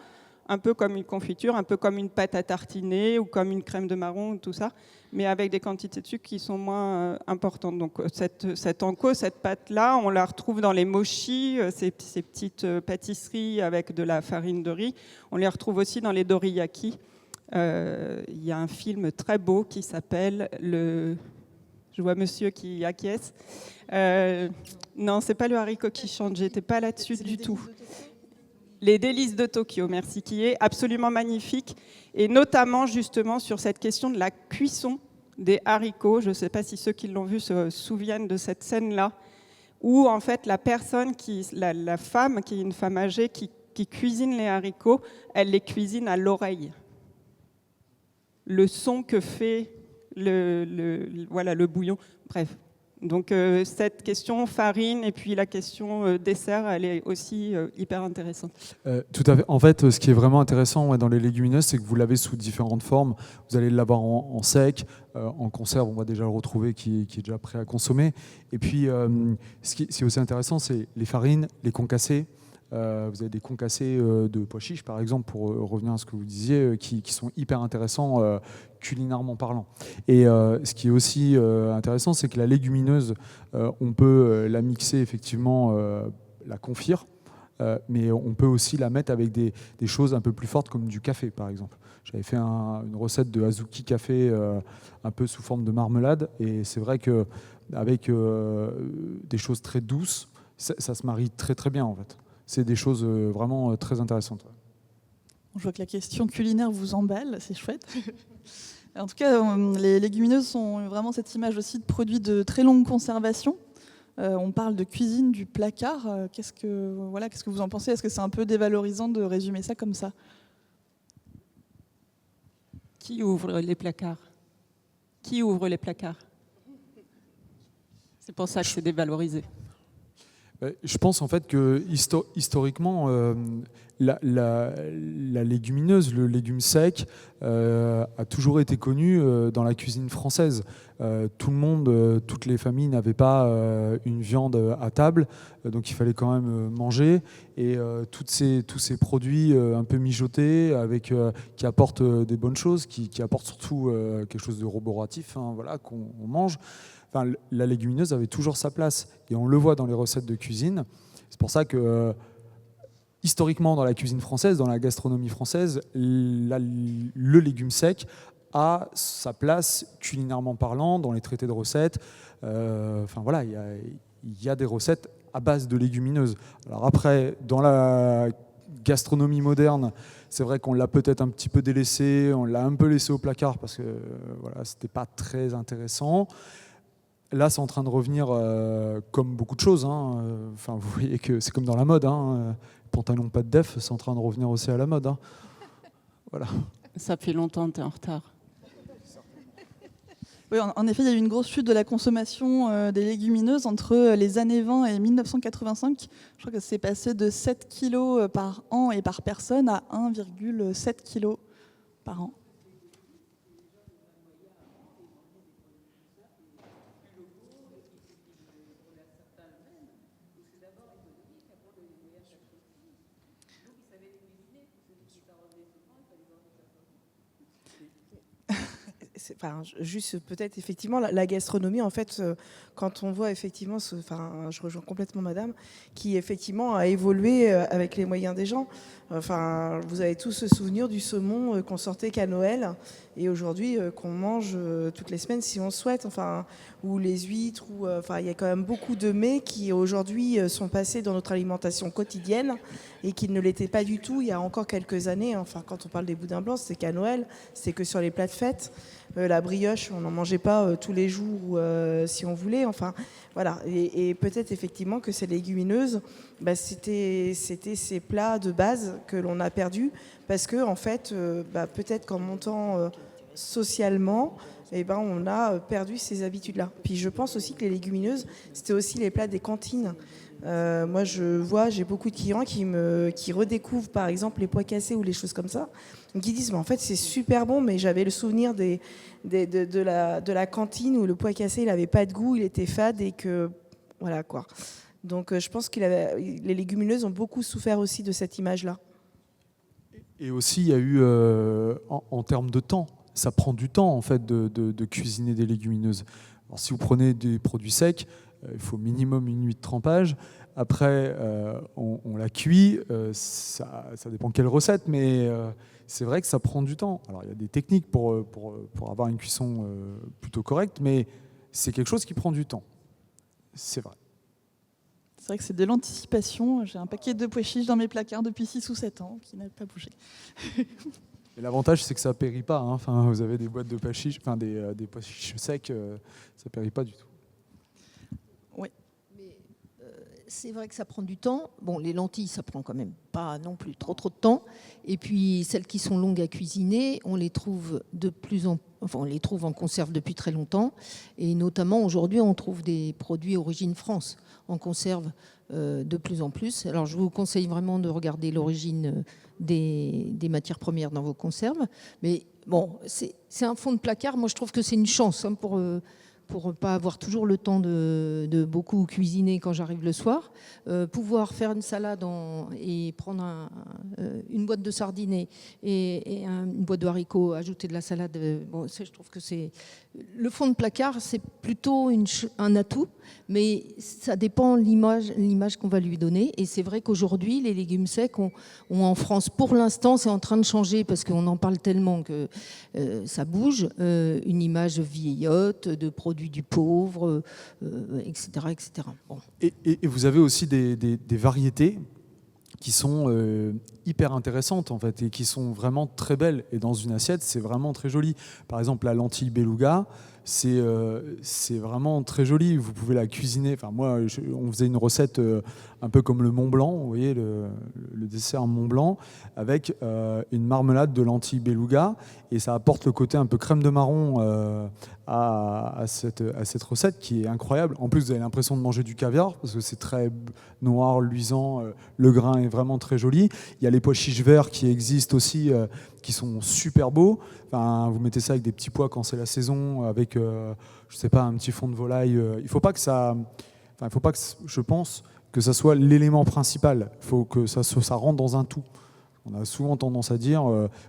un peu comme une confiture, un peu comme une pâte à tartiner ou comme une crème de marron, tout ça, mais avec des quantités de sucre qui sont moins importantes. Donc cette anko, cette pâte-là, on la retrouve dans les mochis, ces petites pâtisseries avec de la farine de riz. On les retrouve aussi dans les doriyaki. Il y a un film très beau qui s'appelle Je vois monsieur qui acquiesce. Non, c'est pas le haricot qui chante, j'étais pas là-dessus du tout. Les délices de Tokyo, merci, qui est absolument magnifique, et notamment justement sur cette question de la cuisson des haricots. Je ne sais pas si ceux qui l'ont vu se souviennent de cette scène-là, où en fait la personne, la femme, qui est une femme âgée, qui cuisine les haricots, elle les cuisine à l'oreille. Le son que fait le bouillon, bref. Donc cette question farine et puis la question dessert, elle est aussi hyper intéressante. Tout à fait. En fait, ce qui est vraiment intéressant dans les légumineuses, c'est que vous l'avez sous différentes formes. Vous allez l'avoir en sec, en conserve, on va déjà le retrouver qui est déjà prêt à consommer. Et puis, ce qui est aussi intéressant, c'est les farines, les concassés. Vous avez des concassés de pois chiches, par exemple, pour revenir à ce que vous disiez, qui sont hyper intéressants culinairement parlant. Et ce qui est aussi intéressant, c'est que la légumineuse, on peut la mixer effectivement, la confire, mais on peut aussi la mettre avec des choses un peu plus fortes, comme du café, par exemple. J'avais fait une recette de azuki café un peu sous forme de marmelade, et c'est vrai qu'avec des choses très douces, ça se marie très très bien, en fait. C'est des choses vraiment très intéressantes. Je vois que la question culinaire vous emballe, c'est chouette. En tout cas, les légumineuses ont vraiment cette image aussi de produits de très longue conservation. On parle de cuisine du placard. Qu'est-ce que vous en pensez? Est-ce que c'est un peu dévalorisant de résumer ça comme ça? Qui ouvre les placards? Qui ouvre les placards? C'est pour ça que c'est dévalorisé. Je pense en fait que historiquement, la légumineuse, le légume sec, a toujours été connu dans la cuisine française. Tout le monde, toutes les familles n'avaient pas une viande à table, donc il fallait quand même manger. Et tous ces produits un peu mijotés, qui apportent des bonnes choses, qui apportent surtout quelque chose de roboratif, qu'on mange. Enfin, la légumineuse avait toujours sa place, et on le voit dans les recettes de cuisine. C'est pour ça que, historiquement, dans la cuisine française, dans la gastronomie française, le légume sec a sa place, culinairement parlant, dans les traités de recettes. Il y a des recettes à base de légumineuses. Alors après, dans la gastronomie moderne, c'est vrai qu'on l'a peut-être un petit peu délaissé, on l'a un peu laissé au placard parce que c'était pas très intéressant. Là, c'est en train de revenir comme beaucoup de choses. Vous voyez que c'est comme dans la mode. Pantalon pas de def, c'est en train de revenir aussi à la mode. Voilà. Ça fait longtemps que tu es en retard. Oui, en effet, il y a eu une grosse chute de la consommation des légumineuses entre les années 20 et 1985. Je crois que c'est passé de 7 kilos par an et par personne à 1,7 kilos par an. Enfin, juste peut-être effectivement la gastronomie, en fait, quand on voit effectivement, je rejoins complètement Madame, qui effectivement a évolué avec les moyens des gens. Enfin, vous avez tous ce souvenir du saumon qu'on sortait qu'à Noël et aujourd'hui qu'on mange toutes les semaines si on souhaite. Enfin, ou les huîtres, enfin, il y a quand même beaucoup de mets qui aujourd'hui sont passés dans notre alimentation quotidienne et qui ne l'étaient pas du tout il y a encore quelques années. Enfin, quand on parle des boudins blancs, c'était qu'à Noël, c'était que sur les plats de fête. La brioche, on n'en mangeait pas tous les jours si on voulait. Enfin, voilà. Et peut-être effectivement que ces légumineuses, c'était ces plats de base que l'on a perdus parce que en fait, peut-être qu'en montant socialement, on a perdu ces habitudes-là. Puis je pense aussi que les légumineuses, c'était aussi les plats des cantines. Moi, j'ai beaucoup de clients qui redécouvrent par exemple les pois cassés ou les choses comme ça, qui disent mais en fait c'est super bon, mais j'avais le souvenir de la cantine où le pois cassé il n'avait pas de goût, il était fade et que voilà quoi. Donc je pense que les légumineuses ont beaucoup souffert aussi de cette image-là. Et aussi, il y a eu, en termes de temps, ça prend du temps en fait de cuisiner des légumineuses. Alors, si vous prenez des produits secs, il faut minimum une nuit de trempage. Après, on la cuit. Ça dépend quelle recette, mais c'est vrai que ça prend du temps. Alors, il y a des techniques pour avoir une cuisson plutôt correcte, mais c'est quelque chose qui prend du temps. C'est vrai. C'est vrai que c'est de l'anticipation. J'ai un paquet de pois chiches dans mes placards depuis 6 ou 7 ans qui n'a pas bougé. Et l'avantage, c'est que ça ne périt pas. Hein. Enfin, vous avez des boîtes de pois chiches, enfin des pois chiches secs, ça ne périt pas du tout. Oui. Mais c'est vrai que ça prend du temps. Bon, les lentilles, ça prend quand même pas non plus trop de temps. Et puis celles qui sont longues à cuisiner, on les trouve on les trouve en conserve depuis très longtemps. Et notamment aujourd'hui, on trouve des produits origine France en conserve de plus en plus. Alors je vous conseille vraiment de regarder l'origine des matières premières dans vos conserves. Mais bon, c'est un fond de placard. Moi, je trouve que c'est une chance pour pas avoir toujours le temps de beaucoup cuisiner quand j'arrive le soir. Pouvoir faire une salade et prendre une boîte de sardines et une boîte de haricots, ajouter de la salade. Je trouve que c'est... Le fond de placard, c'est plutôt un atout, mais ça dépend de l'image qu'on va lui donner. Et c'est vrai qu'aujourd'hui, les légumes secs ont en France, pour l'instant, c'est en train de changer parce qu'on en parle tellement que ça bouge, une image vieillotte, de produits du pauvre, etc. etc. Bon. Et vous avez aussi des variétés qui sont hyper intéressantes en fait et qui sont vraiment très belles. Et dans une assiette, c'est vraiment très joli. Par exemple, la lentille beluga, c'est vraiment très joli. Vous pouvez la cuisiner. Enfin, moi, on faisait une recette un peu comme le Mont Blanc, vous voyez, le dessert Mont Blanc, avec une marmelade de lentilles beluga. Et ça apporte le côté un peu crème de marron à cette recette qui est incroyable. En plus, vous avez l'impression de manger du caviar parce que c'est très noir, luisant. Le grain est vraiment très joli. Il y a les pois chiches verts qui existent aussi, qui sont super beaux. Enfin, vous mettez ça avec des petits pois quand c'est la saison, avec, je sais pas, un petit fond de volaille. Il faut pas que je pense, que ça soit l'élément principal. Il faut que ça rentre dans un tout. On a souvent tendance à dire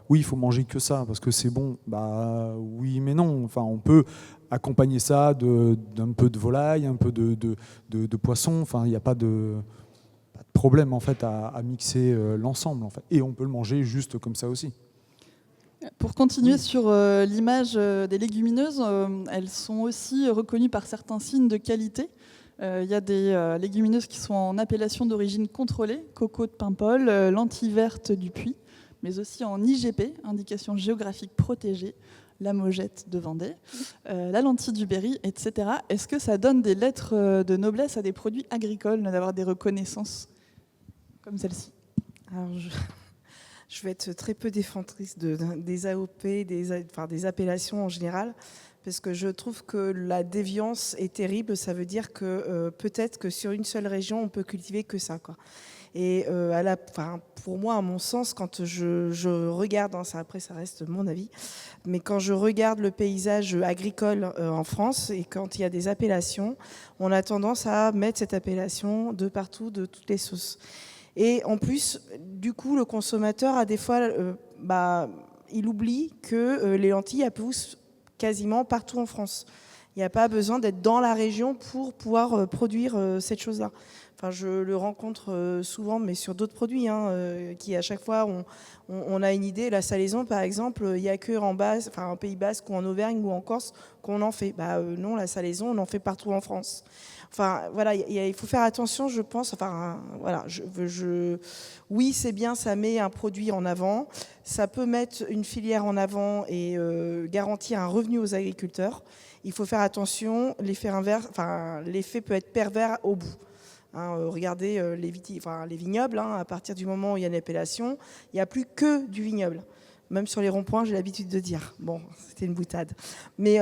oui, il faut manger que ça parce que c'est bon. Bah oui, mais non. Enfin, on peut accompagner ça d'un peu de volaille, un peu de poisson. Enfin, il n'y a pas de problème en fait à mixer l'ensemble en fait. Et on peut le manger juste comme ça aussi. Pour continuer sur l'image des légumineuses, elles sont aussi reconnues par certains signes de qualité. Il y a des légumineuses qui sont en appellation d'origine contrôlée, coco de Paimpol, lentilles vertes du Puy, mais aussi en IGP, indication géographique protégée, la Mogette de Vendée, la lentille du Berry, etc. Est-ce que ça donne des lettres de noblesse à des produits agricoles d'avoir des reconnaissances comme celle-ci? Alors, je vais être très peu défendrice des AOP, des appellations en général, parce que je trouve que la déviance est terrible. Ça veut dire que peut-être que sur une seule région, on peut cultiver que ça, quoi. Et pour moi, à mon sens, quand je regarde, après ça reste mon avis, mais quand je regarde le paysage agricole en France et quand il y a des appellations, on a tendance à mettre cette appellation de partout, de toutes les sauces. Et en plus, du coup, le consommateur a des fois, il oublie que les lentilles, elles poussent quasiment partout en France. Il n'y a pas besoin d'être dans la région pour pouvoir produire cette chose-là. Enfin, je le rencontre souvent, mais sur d'autres produits, qui à chaque fois, on a une idée. La salaison, par exemple, il n'y a que en Pays Basque ou en Auvergne ou en Corse qu'on en fait. Non, la salaison, on en fait partout en France. Enfin, voilà, il faut faire attention, je pense. Enfin, voilà, oui, c'est bien, ça met un produit en avant. Ça peut mettre une filière en avant et garantir un revenu aux agriculteurs. Il faut faire attention, l'effet peut être pervers au bout. Regardez les vignobles, à partir du moment où il y a une appellation, il n'y a plus que du vignoble. Même sur les ronds-points, j'ai l'habitude de dire. Bon, c'était une boutade. Mais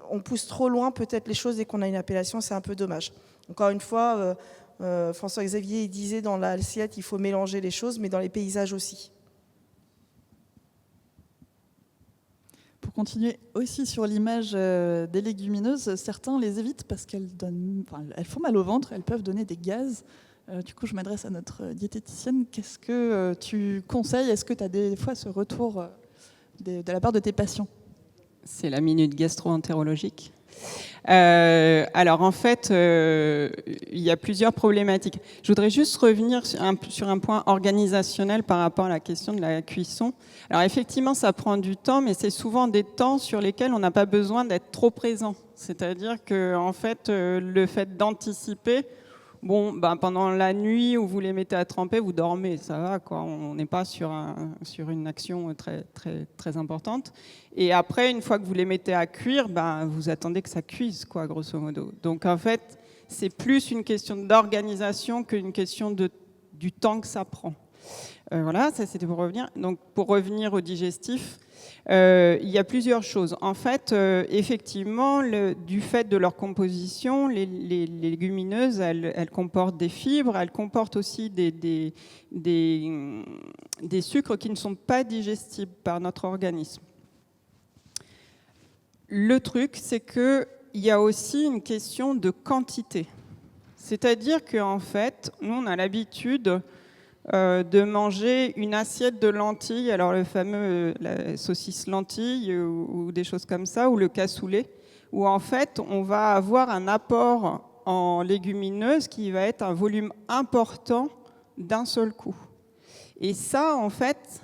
on pousse trop loin peut-être les choses dès qu'on a une appellation, c'est un peu dommage. Encore une fois, François-Xavier il disait dans l'assiette, il faut mélanger les choses, mais dans les paysages aussi. Pour continuer aussi sur l'image des légumineuses, certains les évitent parce qu'elles font mal au ventre, elles peuvent donner des gaz. Du coup, je m'adresse à notre diététicienne. Qu'est-ce que tu conseilles? Est-ce que tu as des fois ce retour de la part de tes patients? C'est la minute gastro-entérologique. Alors en fait, il y a plusieurs problématiques. Je voudrais juste revenir sur un point organisationnel par rapport à la question de la cuisson. Alors effectivement, ça prend du temps, mais c'est souvent des temps sur lesquels on n'a pas besoin d'être trop présent. C'est-à-dire que en fait, le fait d'anticiper, pendant la nuit où vous les mettez à tremper, vous dormez, ça va, quoi. On n'est pas sur une action très, très, très importante. Et après, une fois que vous les mettez à cuire, vous attendez que ça cuise, quoi, grosso modo. Donc en fait, c'est plus une question d'organisation qu'une question du temps que ça prend. Voilà, ça c'était pour revenir. Donc pour revenir au digestif, il y a plusieurs choses. En fait, effectivement, du fait de leur composition, les légumineuses, elles comportent des fibres, elles comportent aussi des sucres qui ne sont pas digestibles par notre organisme. Le truc, c'est qu'il y a aussi une question de quantité. C'est-à-dire qu'en fait, nous, on a l'habitude de manger une assiette de lentilles, alors le fameux la saucisse lentille ou des choses comme ça, ou le cassoulet, où en fait on va avoir un apport en légumineuses qui va être un volume important d'un seul coup. Et ça, en fait,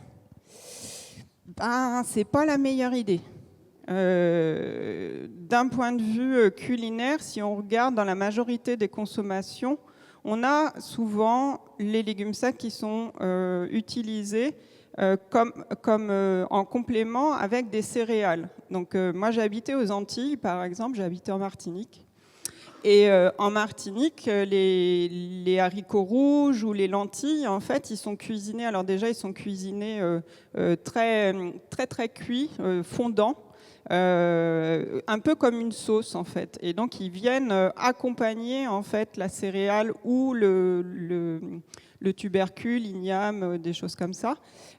c'est pas la meilleure idée. D'un point de vue culinaire, si on regarde dans la majorité des consommations, on a souvent les légumes secs qui sont utilisés comme en complément avec des céréales. Donc moi j'ai habité aux Antilles, par exemple, j'ai habité en Martinique. Et en Martinique, les haricots rouges ou les lentilles, en fait, ils sont cuisinés. Alors déjà, ils sont cuisinés très, très, très cuits, fondants. Un peu comme une sauce en fait, et donc ils viennent accompagner en fait la céréale ou le tubercule, l'igname, des choses comme ça,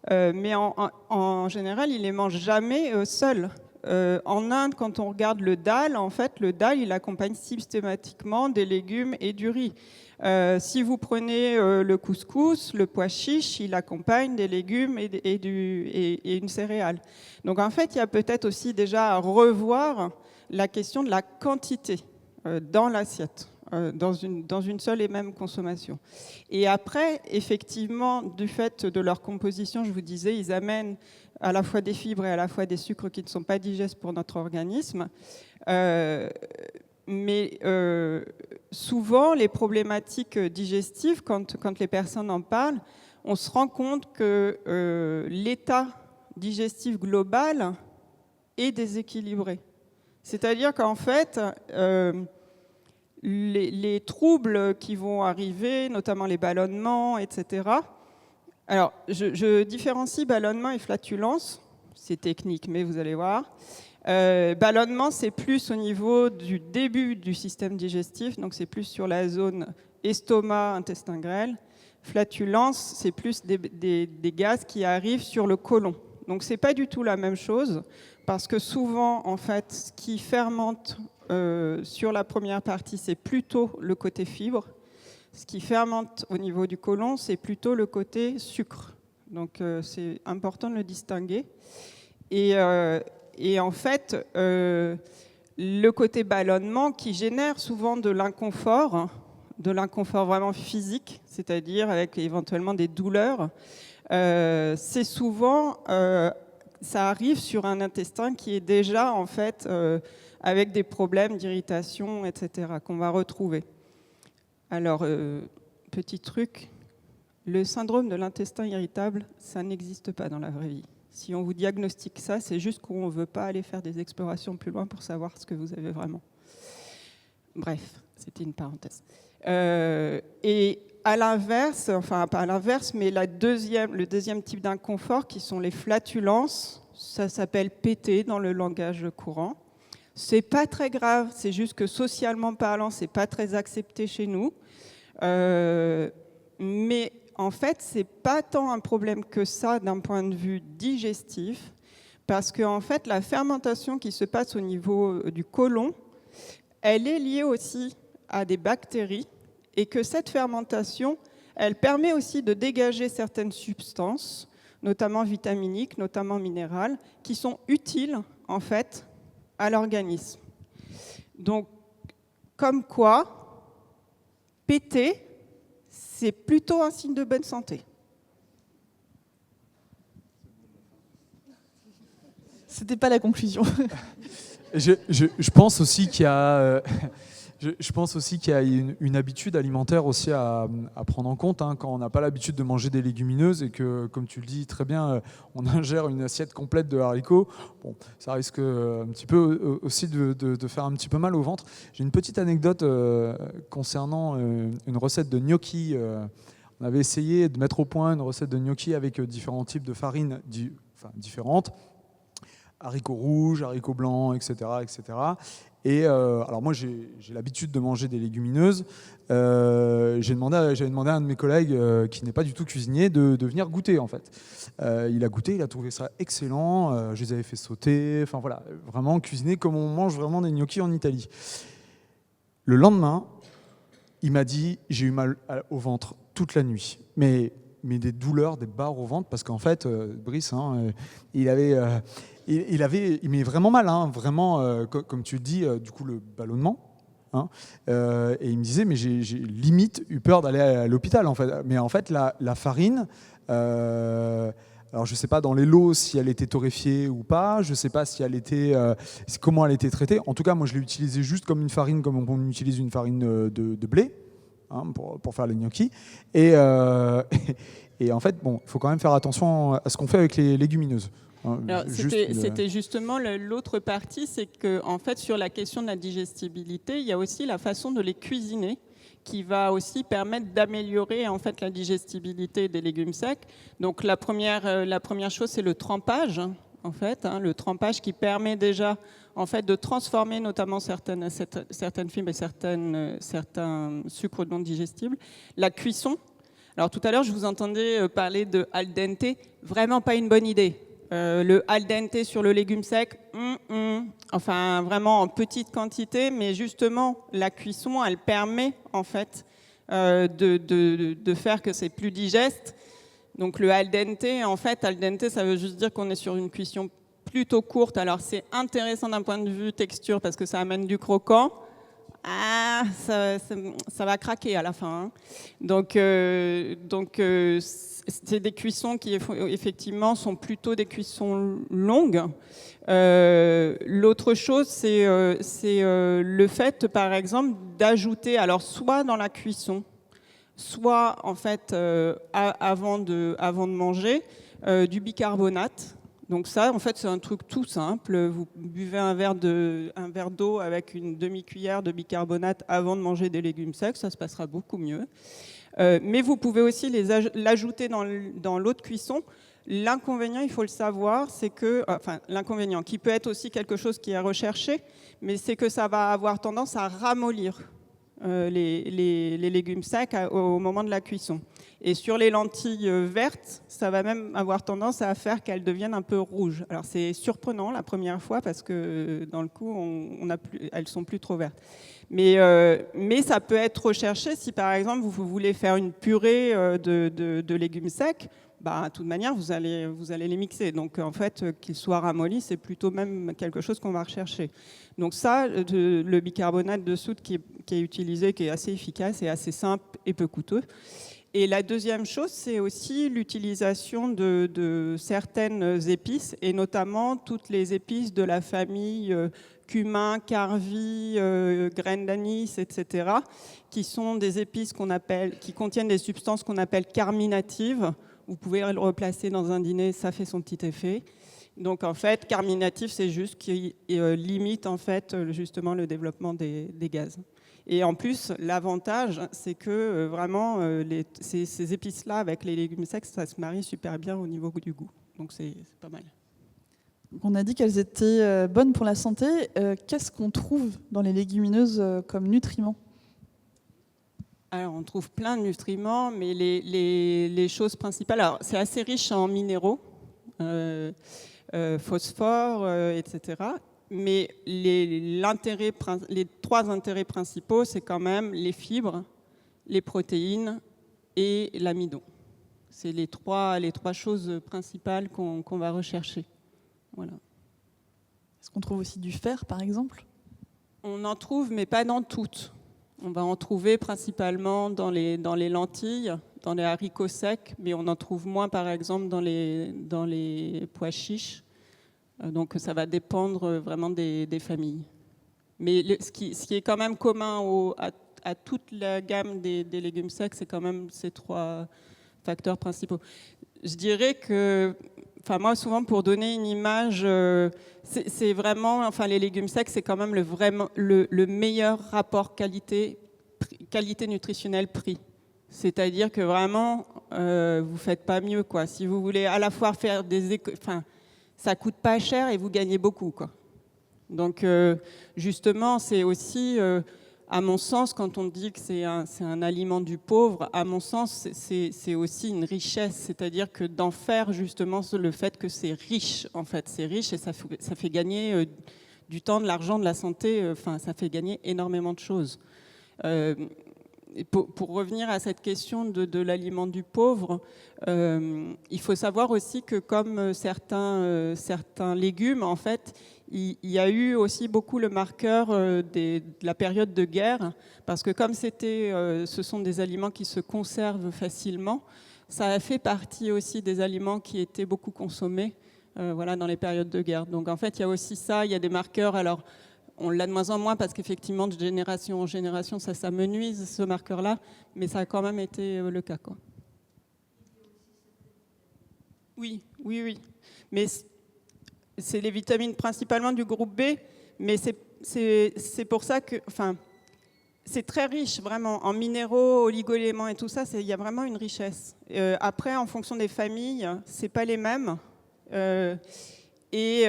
mais en général ils les mangent jamais seuls. En Inde, quand on regarde le dal, en fait le dal il accompagne systématiquement des légumes et du riz. Si vous prenez le couscous, le pois chiche, il accompagne des légumes et une céréale. Donc en fait, il y a peut-être aussi déjà à revoir la question de la quantité dans l'assiette, dans une seule et même consommation. Et après, effectivement, du fait de leur composition, je vous disais, ils amènent à la fois des fibres et à la fois des sucres qui ne sont pas digestes pour notre organisme. Mais souvent, les problématiques digestives, quand les personnes en parlent, on se rend compte que l'état digestif global est déséquilibré. C'est-à-dire qu'en fait, les troubles qui vont arriver, notamment les ballonnements, etc. Alors, je différencie ballonnement et flatulence. C'est technique, mais vous allez voir. Ballonnement, c'est plus au niveau du début du système digestif, donc c'est plus sur la zone estomac, intestin grêle. Flatulence, c'est plus des gaz qui arrivent sur le côlon. Donc c'est pas du tout la même chose, parce que souvent, en fait, ce qui fermente sur la première partie, c'est plutôt le côté fibre. Ce qui fermente au niveau du côlon, c'est plutôt le côté sucre. Donc c'est important de le distinguer. Et Et en fait, le côté ballonnement qui génère souvent de l'inconfort vraiment physique, c'est-à-dire avec éventuellement des douleurs, c'est souvent, ça arrive sur un intestin qui est déjà en fait avec des problèmes d'irritation, etc., qu'on va retrouver. Alors, petit truc, le syndrome de l'intestin irritable, ça n'existe pas dans la vraie vie. Si on vous diagnostique ça, c'est juste qu'on ne veut pas aller faire des explorations plus loin pour savoir ce que vous avez vraiment. Bref, c'était une parenthèse. Et à l'inverse, enfin pas à l'inverse, mais le deuxième type d'inconfort, qui sont les flatulences, ça s'appelle PT dans le langage courant. C'est pas très grave, c'est juste que socialement parlant, c'est pas très accepté chez nous. Mais en fait, c'est pas tant un problème que ça d'un point de vue digestif, parce que en fait, la fermentation qui se passe au niveau du côlon, elle est liée aussi à des bactéries, et que cette fermentation, elle permet aussi de dégager certaines substances, notamment vitaminiques, notamment minérales, qui sont utiles en fait à l'organisme. Donc, comme quoi, péter, c'est plutôt un signe de bonne santé. C'était pas la conclusion. Je pense aussi qu'il y a... Je pense aussi qu'il y a une habitude alimentaire aussi à prendre en compte, hein, quand on n'a pas l'habitude de manger des légumineuses et que, comme tu le dis très bien, on ingère une assiette complète de haricots. Bon, ça risque un petit peu aussi de faire un petit peu mal au ventre. J'ai une petite anecdote concernant une recette de gnocchi. On avait essayé de mettre au point une recette de gnocchi avec différents types de farines différentes. Haricots rouges, haricots blancs, etc. etc. Et alors moi, j'ai l'habitude de manger des légumineuses. J'avais demandé à un de mes collègues, qui n'est pas du tout cuisinier, de venir goûter, en fait. Il a goûté, il a trouvé ça excellent. Je les avais fait sauter, enfin voilà, vraiment cuisiner comme on mange vraiment des gnocchis en Italie. Le lendemain, il m'a dit, j'ai eu mal au ventre toute la nuit. Mais des douleurs, des barres au ventre, parce qu'en fait, Brice, hein, il met vraiment mal, hein, vraiment, comme tu le dis, du coup, le ballonnement. Hein, et il me disait, mais j'ai limite eu peur d'aller à l'hôpital, en fait. Mais en fait, la farine, alors je ne sais pas dans les lots si elle était torréfiée ou pas, je ne sais pas si elle était, comment elle était traitée. En tout cas, moi, je l'ai utilisée juste comme une farine, comme on utilise une farine de blé, hein, pour faire les gnocchis. Et en fait, bon, il faut quand même faire attention à ce qu'on fait avec les légumineuses. Alors, c'était justement l'autre partie, c'est que en fait, sur la question de la digestibilité, il y a aussi la façon de les cuisiner qui va aussi permettre d'améliorer en fait la digestibilité des légumes secs. Donc la première chose, c'est le trempage, en fait, hein, le trempage qui permet déjà en fait de transformer notamment certaines fibres et certains sucres non digestibles. La cuisson. Alors tout à l'heure, je vous entendais parler de al dente, vraiment pas une bonne idée. Le al dente sur le légume sec, enfin vraiment en petite quantité, mais justement la cuisson, elle permet en fait de faire que c'est plus digeste. Donc le al dente, en fait, al dente, ça veut juste dire qu'on est sur une cuisson plutôt courte. Alors c'est intéressant d'un point de vue texture parce que ça amène du croquant. Ah, ça va craquer à la fin. Hein. Donc c'est des cuissons qui effectivement sont plutôt des cuissons longues. L'autre chose, c'est le fait, par exemple, d'ajouter, alors soit dans la cuisson, soit en fait avant de manger, du bicarbonate. Donc ça, en fait, c'est un truc tout simple. Vous buvez un verre d'eau avec une demi-cuillère de bicarbonate avant de manger des légumes secs, ça se passera beaucoup mieux. Mais vous pouvez aussi l'ajouter dans l'eau de cuisson. L'inconvénient, il faut le savoir, c'est que, enfin, l'inconvénient, qui peut être aussi quelque chose qui est recherché, mais c'est que ça va avoir tendance à ramollir les légumes secs au moment de la cuisson. Et sur les lentilles vertes, ça va même avoir tendance à faire qu'elles deviennent un peu rouges. Alors c'est surprenant la première fois parce que dans le coup, elles sont plus trop vertes. Mais ça peut être recherché si par exemple vous voulez faire une purée de légumes secs. de toute manière, vous allez les mixer. Donc, en fait, qu'ils soient ramollis, c'est plutôt même quelque chose qu'on va rechercher. Donc ça, le bicarbonate de soude qui est utilisé, qui est assez efficace et assez simple et peu coûteux. Et la deuxième chose, c'est aussi l'utilisation de certaines épices, et notamment toutes les épices de la famille cumin, carvi, graines d'anis, etc., qui sont des épices qui contiennent des substances qu'on appelle carminatives. Vous pouvez le replacer dans un dîner, ça fait son petit effet. Donc en fait, carminatif, c'est juste qui limite en fait justement le développement des gaz. Et en plus, l'avantage, c'est que vraiment, ces épices-là, avec les légumes secs, ça se marie super bien au niveau du goût. Donc c'est pas mal. On a dit qu'elles étaient bonnes pour la santé. Qu'est-ce qu'on trouve dans les légumineuses comme nutriments ? Alors, on trouve plein de nutriments, mais les choses principales, alors c'est assez riche en minéraux, phosphore, etc. Mais les trois intérêts principaux, c'est quand même les fibres, les protéines et l'amidon. C'est les trois choses principales qu'on va rechercher. Voilà. Est-ce qu'on trouve aussi du fer, par exemple ? On en trouve, mais pas dans toutes. On va en trouver principalement dans les lentilles, dans les haricots secs, mais on en trouve moins, par exemple, dans les pois chiches. Donc ça va dépendre vraiment des familles. Mais ce qui est quand même commun à toute la gamme des légumes secs, c'est quand même ces trois facteurs principaux. Je dirais que, moi souvent pour donner une image, c'est vraiment, les légumes secs, c'est quand même le meilleur rapport qualité nutritionnelle prix. C'est-à-dire que vraiment, vous faites pas mieux, quoi. Si vous voulez à la fois faire ça coûte pas cher et vous gagnez beaucoup, quoi. Donc justement, c'est aussi, à mon sens, quand on dit que c'est un aliment du pauvre, à mon sens, c'est aussi une richesse. C'est-à-dire que d'en faire justement le fait que c'est riche, en fait, c'est riche et ça fait gagner du temps, de l'argent, de la santé. Ça fait gagner énormément de choses. Pour revenir à cette question de l'aliment du pauvre, il faut savoir aussi que comme certains légumes, en fait, il y a eu aussi beaucoup le marqueur de la période de guerre, parce que comme ce sont des aliments qui se conservent facilement, ça a fait partie aussi des aliments qui étaient beaucoup consommés dans les périodes de guerre. Donc en fait, il y a aussi ça, il y a des marqueurs. Alors, on l'a de moins en moins parce qu'effectivement, de génération en génération, ça s'amenuise, ce marqueur-là, mais ça a quand même été le cas, quoi. Oui. Mais c'est les vitamines principalement du groupe B, mais c'est pour ça que... c'est très riche, vraiment, en minéraux, oligo-éléments et tout ça, il y a vraiment une richesse. Après, en fonction des familles, c'est pas les mêmes. Et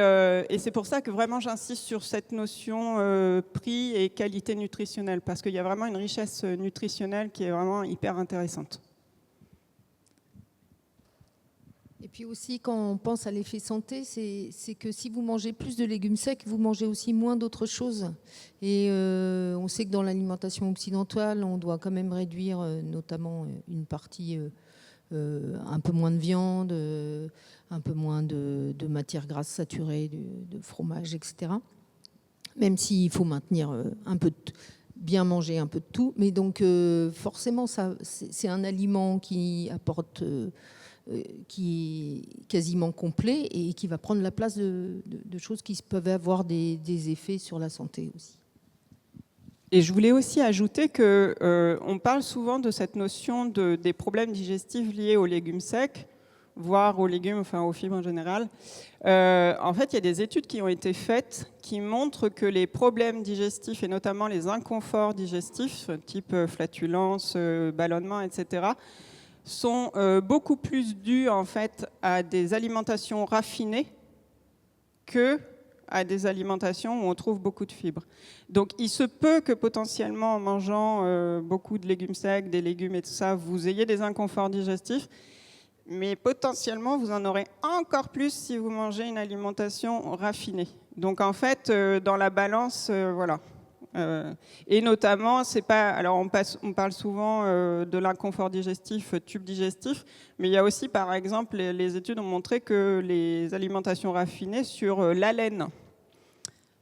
c'est pour ça que vraiment j'insiste sur cette notion prix et qualité nutritionnelle, parce qu'il y a vraiment une richesse nutritionnelle qui est vraiment hyper intéressante. Et puis aussi, quand on pense à l'effet santé, c'est que si vous mangez plus de légumes secs, vous mangez aussi moins d'autres choses. Et on sait que dans l'alimentation occidentale, on doit quand même réduire notamment une partie... un peu moins de viande, un peu moins de matières grasses saturées, de fromage, etc. Même s'il faut maintenir un peu bien manger un peu de tout. Mais donc forcément, c'est un aliment qui apporte, qui est quasiment complet et qui va prendre la place de choses qui peuvent avoir des effets sur la santé aussi. Et je voulais aussi ajouter qu'on parle souvent de cette notion des problèmes digestifs liés aux légumes secs, voire aux légumes, aux fibres en général. En fait, il y a des études qui ont été faites qui montrent que les problèmes digestifs, et notamment les inconforts digestifs, type flatulence, ballonnement, etc., sont beaucoup plus dus en fait à des alimentations raffinées que à des alimentations où on trouve beaucoup de fibres. Donc il se peut que potentiellement en mangeant beaucoup de légumes secs, des légumes et tout ça, vous ayez des inconforts digestifs, mais potentiellement vous en aurez encore plus si vous mangez une alimentation raffinée. Donc en fait, dans la balance, voilà, Et notamment, c'est pas. Alors, on parle souvent de l'inconfort digestif, tube digestif, mais il y a aussi, par exemple, les études ont montré que les alimentations raffinées sur l'haleine,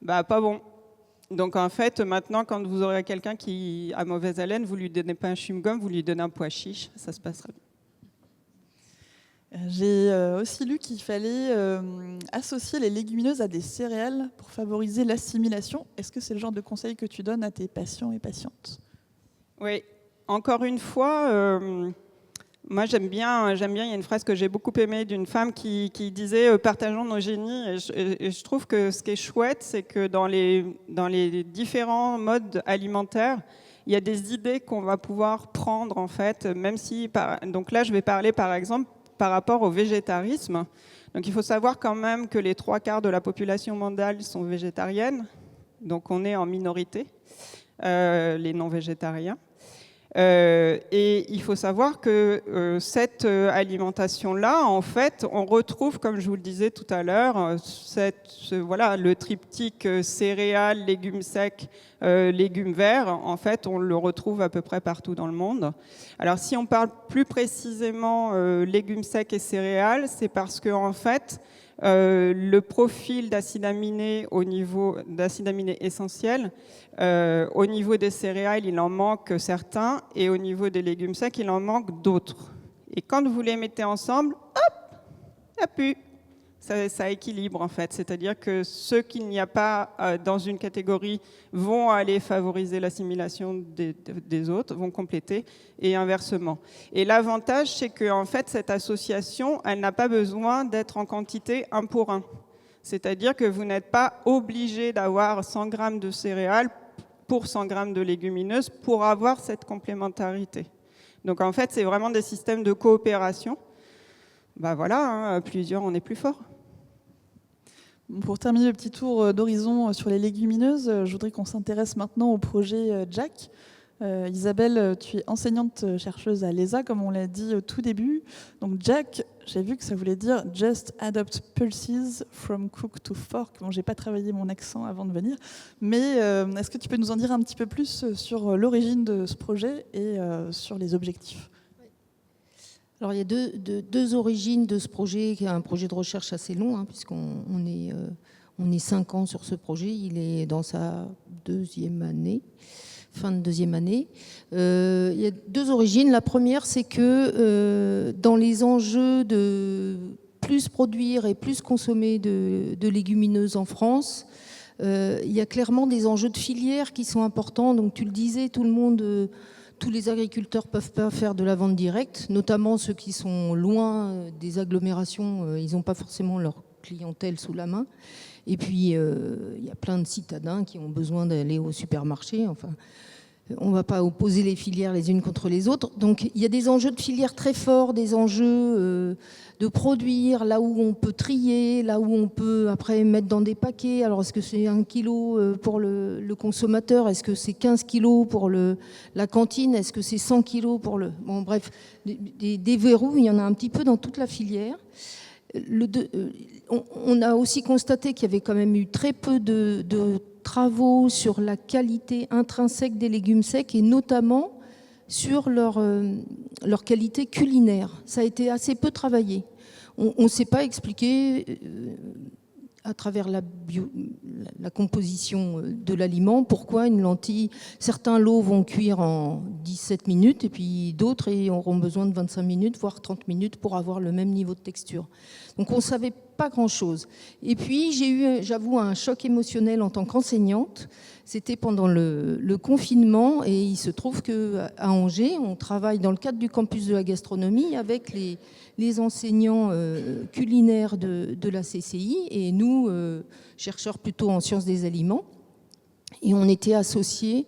bah, pas bon. Donc, en fait, maintenant, quand vous aurez quelqu'un qui a mauvaise haleine, vous lui donnez pas un chewing-gum, vous lui donnez un pois chiche, ça se passera bien. J'ai aussi lu qu'il fallait associer les légumineuses à des céréales pour favoriser l'assimilation. Est-ce que c'est le genre de conseil que tu donnes à tes patients et patientes? Oui, encore une fois, moi j'aime bien, il y a une phrase que j'ai beaucoup aimée d'une femme qui disait partageons nos génies. Et je trouve que ce qui est chouette, c'est que dans les différents modes alimentaires, il y a des idées qu'on va pouvoir prendre en fait, même si, donc là je vais parler par exemple par rapport au végétarisme. Donc il faut savoir quand même que les 3/4 de la population mondiale sont végétariennes, donc on est en minorité, les non-végétariens. Et il faut savoir que cette alimentation-là, en fait, on retrouve, comme je vous le disais tout à l'heure, voilà, le triptyque céréales, légumes secs, légumes verts. En fait, on le retrouve à peu près partout dans le monde. Alors, si on parle plus précisément légumes secs et céréales, c'est parce que, en fait, le profil d'acides aminés essentiels, au niveau des céréales, il en manque certains, et au niveau des légumes secs, il en manque d'autres. Et quand vous les mettez ensemble, hop, il n'y a plus. Ça équilibre en fait, c'est-à-dire que ceux qu'il n'y a pas dans une catégorie vont aller favoriser l'assimilation des autres, vont compléter, et inversement. Et l'avantage, c'est que en fait, cette association, elle n'a pas besoin d'être en quantité 1 pour 1. C'est-à-dire que vous n'êtes pas obligé d'avoir 100 grammes de céréales pour 100 grammes de légumineuses pour avoir cette complémentarité. Donc en fait, c'est vraiment des systèmes de coopération. Ben voilà, hein, plusieurs, on est plus fort. Pour terminer le petit tour d'horizon sur les légumineuses, je voudrais qu'on s'intéresse maintenant au projet Jack. Isabelle, tu es enseignante-chercheuse à l'ESA, comme on l'a dit au tout début. Donc Jack, j'ai vu que ça voulait dire « Just adopt pulses from cook to fork ». Bon, j'ai pas travaillé mon accent avant de venir, mais est-ce que tu peux nous en dire un petit peu plus sur l'origine de ce projet et sur les objectifs ? Alors, il y a deux origines de ce projet, qui est un projet de recherche assez long, hein, puisqu'on est 5 ans sur ce projet. Il est dans sa 2e année, fin de 2e année. Il y a 2 origines. La première, c'est que dans les enjeux de plus produire et plus consommer de légumineuses en France, il y a clairement des enjeux de filière qui sont importants. Donc, tu le disais, tous les agriculteurs ne peuvent pas faire de la vente directe, notamment ceux qui sont loin des agglomérations, ils n'ont pas forcément leur clientèle sous la main. Et puis, il y a plein de citadins qui ont besoin d'aller au supermarché. Enfin, on ne va pas opposer les filières les unes contre les autres. Donc, il y a des enjeux de filière très forts, des enjeux de produire là où on peut trier, là où on peut après mettre dans des paquets. Alors, est-ce que c'est 1 kilo pour le consommateur? Est-ce que c'est 15 kilos pour la cantine? Est-ce que c'est 100 kilos pour le... Bon, bref, des verrous, il y en a un petit peu dans toute la filière. On a aussi constaté qu'il y avait quand même eu très peu de travaux sur la qualité intrinsèque des légumes secs et notamment sur leur qualité culinaire. Ça a été assez peu travaillé. On ne s'est pas expliqué à travers la composition de l'aliment pourquoi une lentille, certains lots vont cuire en 17 minutes et puis d'autres auront besoin de 25 minutes, voire 30 minutes pour avoir le même niveau de texture. Donc on ne savait pas grand-chose. Et puis j'ai eu, j'avoue, un choc émotionnel en tant qu'enseignante. C'était pendant le confinement et il se trouve qu'à Angers, on travaille dans le cadre du campus de la gastronomie avec les enseignants culinaires de la CCI et nous, chercheurs plutôt en sciences des aliments. Et on était associés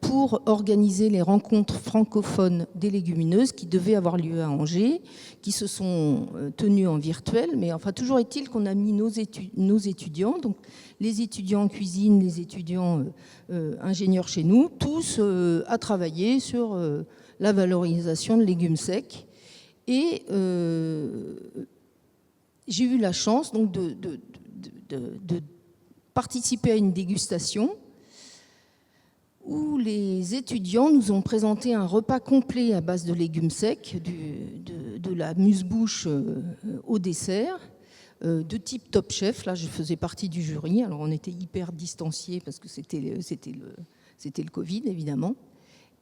pour organiser les rencontres francophones des légumineuses qui devaient avoir lieu à Angers, qui se sont tenues en virtuel. Mais enfin, toujours est-il qu'on a mis nos étudiants, donc les étudiants en cuisine, les étudiants ingénieurs chez nous, tous à travailler sur la valorisation de légumes secs. Et j'ai eu la chance donc, de participer à une dégustation où les étudiants nous ont présenté un repas complet à base de légumes secs, de la muse-bouche au dessert, de type Top Chef. Là, je faisais partie du jury, alors on était hyper distanciés parce que c'était le Covid, évidemment.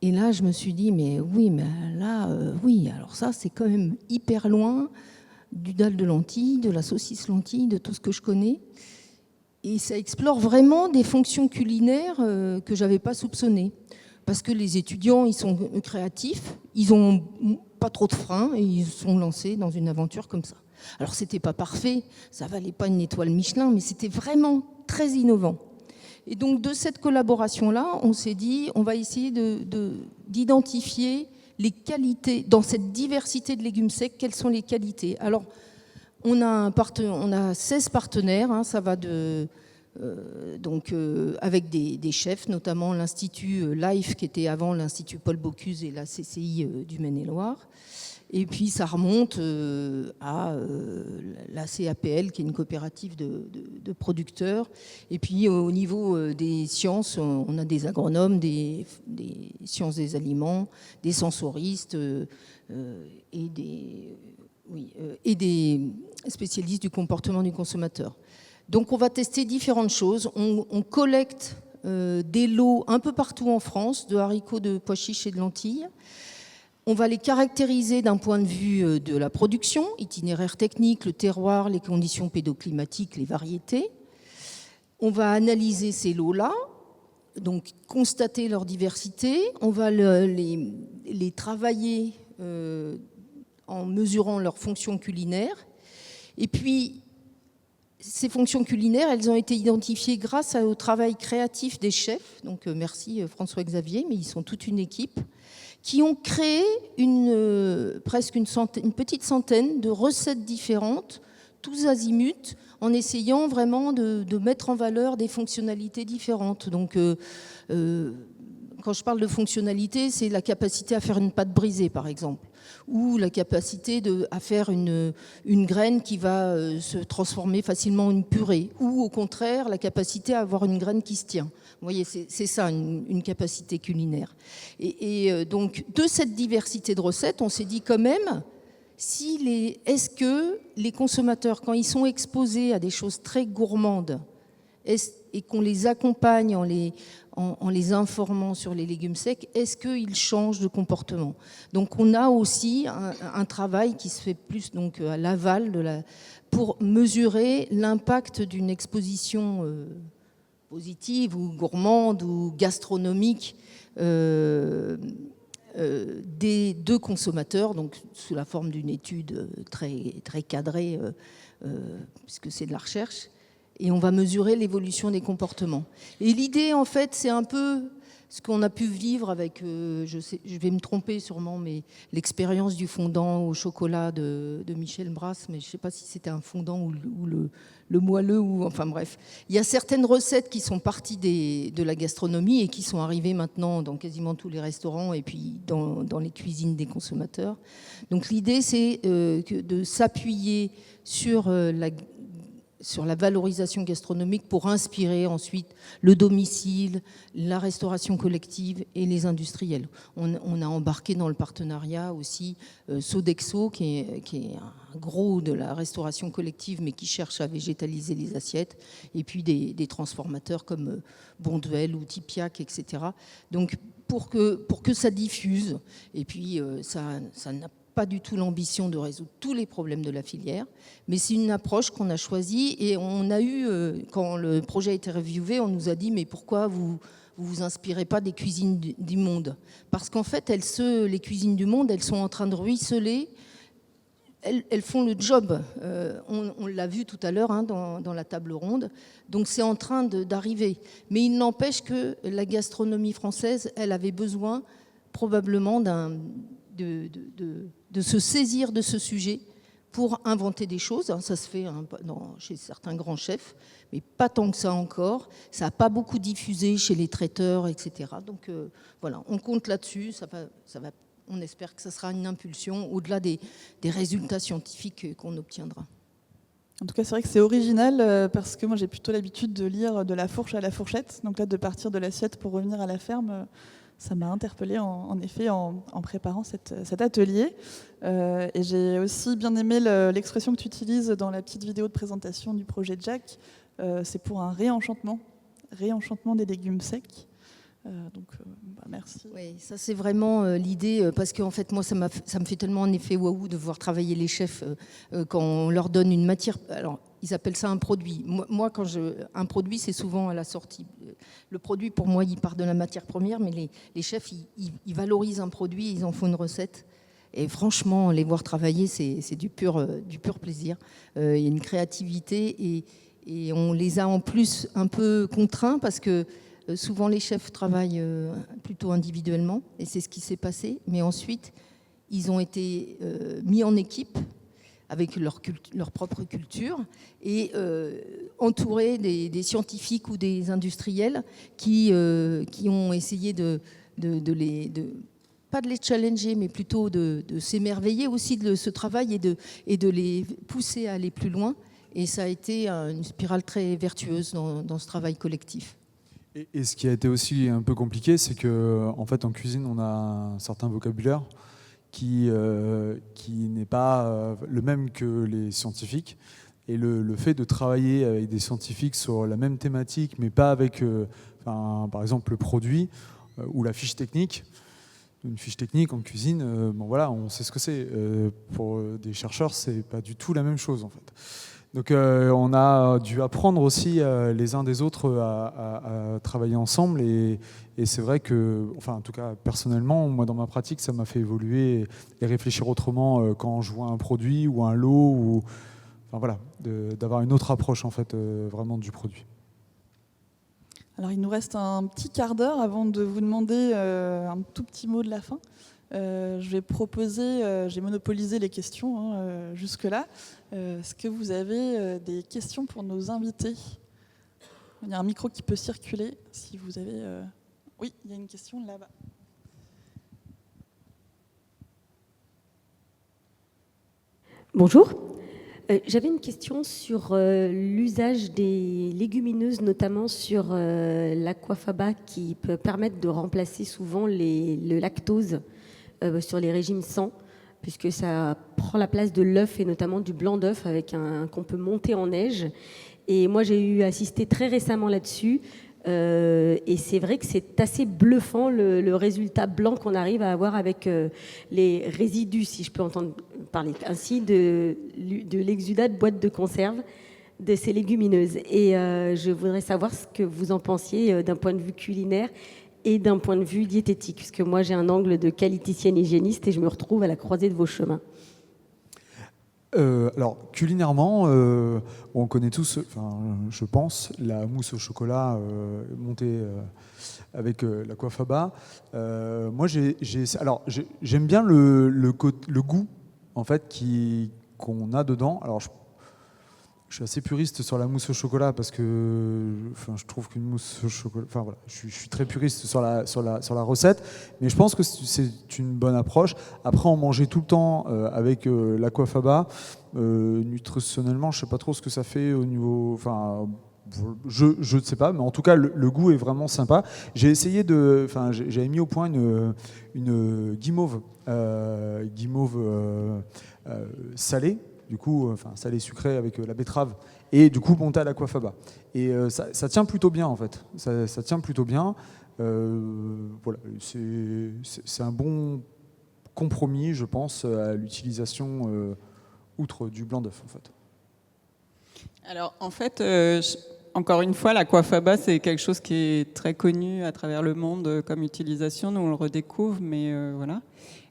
Et là, je me suis dit, mais là, oui, alors ça, c'est quand même hyper loin du dalle de lentilles, de la saucisse lentille, de tout ce que je connais. Et ça explore vraiment des fonctions culinaires que je n'avais pas soupçonnées. Parce que les étudiants, ils sont créatifs, ils n'ont pas trop de freins et ils se sont lancés dans une aventure comme ça. Alors, ce n'était pas parfait, ça ne valait pas une étoile Michelin, mais c'était vraiment très innovant. Et donc, de cette collaboration-là, on s'est dit, on va essayer d'identifier les qualités, dans cette diversité de légumes secs, quelles sont les qualités. Alors, on a 16 partenaires, hein, ça va avec des chefs, notamment l'Institut LIFE, qui était avant l'Institut Paul Bocuse et la CCI du Maine-et-Loire. Et puis ça remonte à la CAPL, qui est une coopérative de producteurs. Et puis au niveau des sciences, on a des agronomes, des sciences des aliments, des sensoristes et des spécialistes du comportement du consommateur. Donc on va tester différentes choses. On collecte des lots un peu partout en France, de haricots, de pois chiches et de lentilles. On va les caractériser d'un point de vue de la production, itinéraire technique, le terroir, les conditions pédoclimatiques, les variétés. On va analyser ces lots-là, donc constater leur diversité. On va les travailler en mesurant leurs fonctions culinaires. Et puis, ces fonctions culinaires, elles ont été identifiées grâce au travail créatif des chefs. Donc, merci François-Xavier, mais ils sont toute une équipe qui ont créé presque une petite centaine de recettes différentes, tous azimuts, en essayant vraiment de mettre en valeur des fonctionnalités différentes. Donc, quand je parle de fonctionnalité, c'est la capacité à faire une pâte brisée, par exemple, ou la capacité à faire une graine qui va se transformer facilement en une purée, ou au contraire, la capacité à avoir une graine qui se tient. Vous voyez, c'est ça, une capacité culinaire. Et donc, de cette diversité de recettes, on s'est dit quand même, est-ce que les consommateurs, quand ils sont exposés à des choses très gourmandes, et qu'on les accompagne en les informant sur les légumes secs, est-ce qu'ils changent de comportement? Donc on a aussi un travail qui se fait plus donc, à l'aval pour mesurer l'impact d'une exposition positive ou gourmande ou gastronomique des deux consommateurs, donc sous la forme d'une étude très, très cadrée, puisque c'est de la recherche. Et on va mesurer l'évolution des comportements. Et l'idée, en fait, c'est un peu ce qu'on a pu vivre avec, je vais me tromper sûrement, mais l'expérience du fondant au chocolat de Michel Brasse, mais je ne sais pas si c'était un fondant ou le moelleux, enfin bref. Il y a certaines recettes qui sont parties de la gastronomie et qui sont arrivées maintenant dans quasiment tous les restaurants et puis dans les cuisines des consommateurs. Donc l'idée, c'est de s'appuyer sur la valorisation gastronomique pour inspirer ensuite le domicile, la restauration collective et les industriels. On a embarqué dans le partenariat aussi Sodexo, qui est un gros de la restauration collective, mais qui cherche à végétaliser les assiettes, et puis des transformateurs comme Bonduelle ou Tipiac, etc. Donc pour que ça diffuse, et puis ça n'a pas du tout l'ambition de résoudre tous les problèmes de la filière, mais c'est une approche qu'on a choisie et on a eu, quand le projet a été reviewé, on nous a dit mais pourquoi vous inspirez pas des cuisines du monde? Parce qu'en fait, les cuisines du monde, elles sont en train de ruisseler, elles font le job. On l'a vu tout à l'heure hein, dans la table ronde, donc c'est en train d'arriver. Mais il n'empêche que la gastronomie française, elle avait besoin probablement de se saisir de ce sujet pour inventer des choses. Ça se fait chez certains grands chefs, mais pas tant que ça encore. Ça n'a pas beaucoup diffusé chez les traiteurs, etc. Donc voilà, on compte là-dessus. On espère que ça sera une impulsion au-delà des résultats scientifiques qu'on obtiendra. En tout cas, c'est vrai que c'est original parce que moi, j'ai plutôt l'habitude de lire de la fourche à la fourchette. Donc là, de partir de l'assiette pour revenir à la ferme, ça m'a interpellée en effet en préparant cet atelier. Et j'ai aussi bien aimé l'expression que tu utilises dans la petite vidéo de présentation du projet Jack. C'est pour un réenchantement des légumes secs. Merci. Oui, ça c'est vraiment l'idée, parce qu'en fait moi ça me fait tellement un effet waouh de voir travailler les chefs quand on leur donne une matière. Alors ils appellent ça un produit. Moi un produit c'est souvent à la sortie. Le produit pour moi il part de la matière première, mais les chefs ils valorisent un produit, ils en font une recette. Et franchement les voir travailler c'est du pur plaisir. Il y a une créativité et on les a en plus un peu contraints parce que souvent, les chefs travaillent plutôt individuellement, et c'est ce qui s'est passé. Mais ensuite, ils ont été mis en équipe avec leur propre culture et entourés des scientifiques ou des industriels qui ont essayé pas de les challenger, mais plutôt de s'émerveiller aussi de ce travail et de les pousser à aller plus loin. Et ça a été une spirale très vertueuse dans ce travail collectif. Et ce qui a été aussi un peu compliqué, c'est que en fait, en cuisine, on a un certain vocabulaire qui n'est pas le même que les scientifiques. Et le fait de travailler avec des scientifiques sur la même thématique, mais pas avec, par exemple, le produit ou la fiche technique. Une fiche technique en cuisine, voilà, on sait ce que c'est. Pour des chercheurs, c'est pas du tout la même chose, en fait. Donc on a dû apprendre aussi les uns des autres à travailler ensemble et c'est vrai que, enfin en tout cas personnellement, moi dans ma pratique ça m'a fait évoluer et réfléchir autrement quand je vois un produit ou un lot, ou, enfin voilà, d'avoir une autre approche en fait vraiment du produit. Alors il nous reste un petit quart d'heure avant de vous demander un tout petit mot de la fin. Je vais proposer, j'ai monopolisé les questions jusque-là. Est-ce que vous avez des questions pour nos invités? Il y a un micro qui peut circuler. Si vous avez, oui, il y a une question là-bas. Bonjour. J'avais une question sur l'usage des légumineuses, notamment sur l'aquafaba, qui peut permettre de remplacer souvent le lactose sur les régimes sans, puisque ça prend la place de l'œuf et notamment du blanc d'œuf qu'on peut monter en neige. Et moi, j'ai eu assisté très récemment là-dessus. Et c'est vrai que c'est assez bluffant le résultat blanc qu'on arrive à avoir avec les résidus, si je peux entendre parler ainsi, de l'exudat de boîte de conserve de ces légumineuses. Et je voudrais savoir ce que vous en pensiez d'un point de vue culinaire et d'un point de vue diététique, puisque moi j'ai un angle de qualiticienne hygiéniste et je me retrouve à la croisée de vos chemins. Alors culinairement, on connaît tous, je pense, la mousse au chocolat montée avec l'aquafaba. Moi, j'aime bien le goût en fait qu'on a dedans. Alors je suis assez puriste sur la mousse au chocolat parce que je trouve qu'une mousse au chocolat... Enfin voilà, je suis très puriste sur la recette, mais je pense que c'est une bonne approche. Après, en manger tout le temps avec l'aquafaba, nutritionnellement, je ne sais pas trop ce que ça fait au niveau... Enfin, je ne sais pas, mais en tout cas, le goût est vraiment sympa. J'ai essayé j'avais mis au point une guimauve salée, du coup, salé sucré avec la betterave, et du coup monté à l'aquafaba. Et ça tient plutôt bien en fait. Ça tient plutôt bien. Voilà, c'est un bon compromis, je pense, à l'utilisation outre du blanc d'œuf en fait. Alors en fait, encore une fois, l'aquafaba c'est quelque chose qui est très connu à travers le monde comme utilisation. Nous on le redécouvre, mais voilà.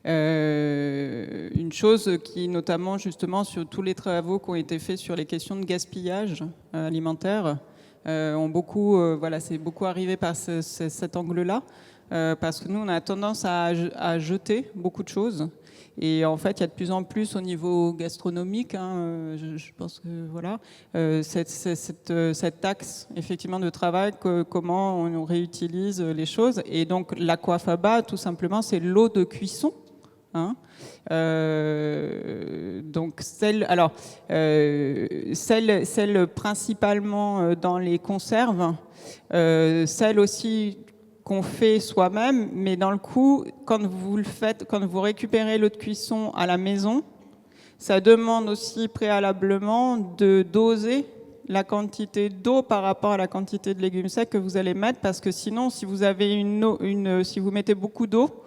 Une chose qui, notamment justement sur tous les travaux qui ont été faits sur les questions de gaspillage alimentaire, c'est beaucoup arrivé par cet angle-là, parce que nous on a tendance à jeter beaucoup de choses. Et en fait, il y a de plus en plus au niveau gastronomique, je pense que voilà, cet axe effectivement de travail, comment on réutilise les choses. Et donc l'aquafaba, tout simplement, c'est l'eau de cuisson Hein. Donc celle principalement dans les conserves, celle aussi qu'on fait soi-même, mais dans le coup, quand vous récupérez l'eau de cuisson à la maison, ça demande aussi préalablement de doser la quantité d'eau par rapport à la quantité de légumes secs que vous allez mettre, parce que sinon, si vous avez si vous mettez beaucoup d'eau,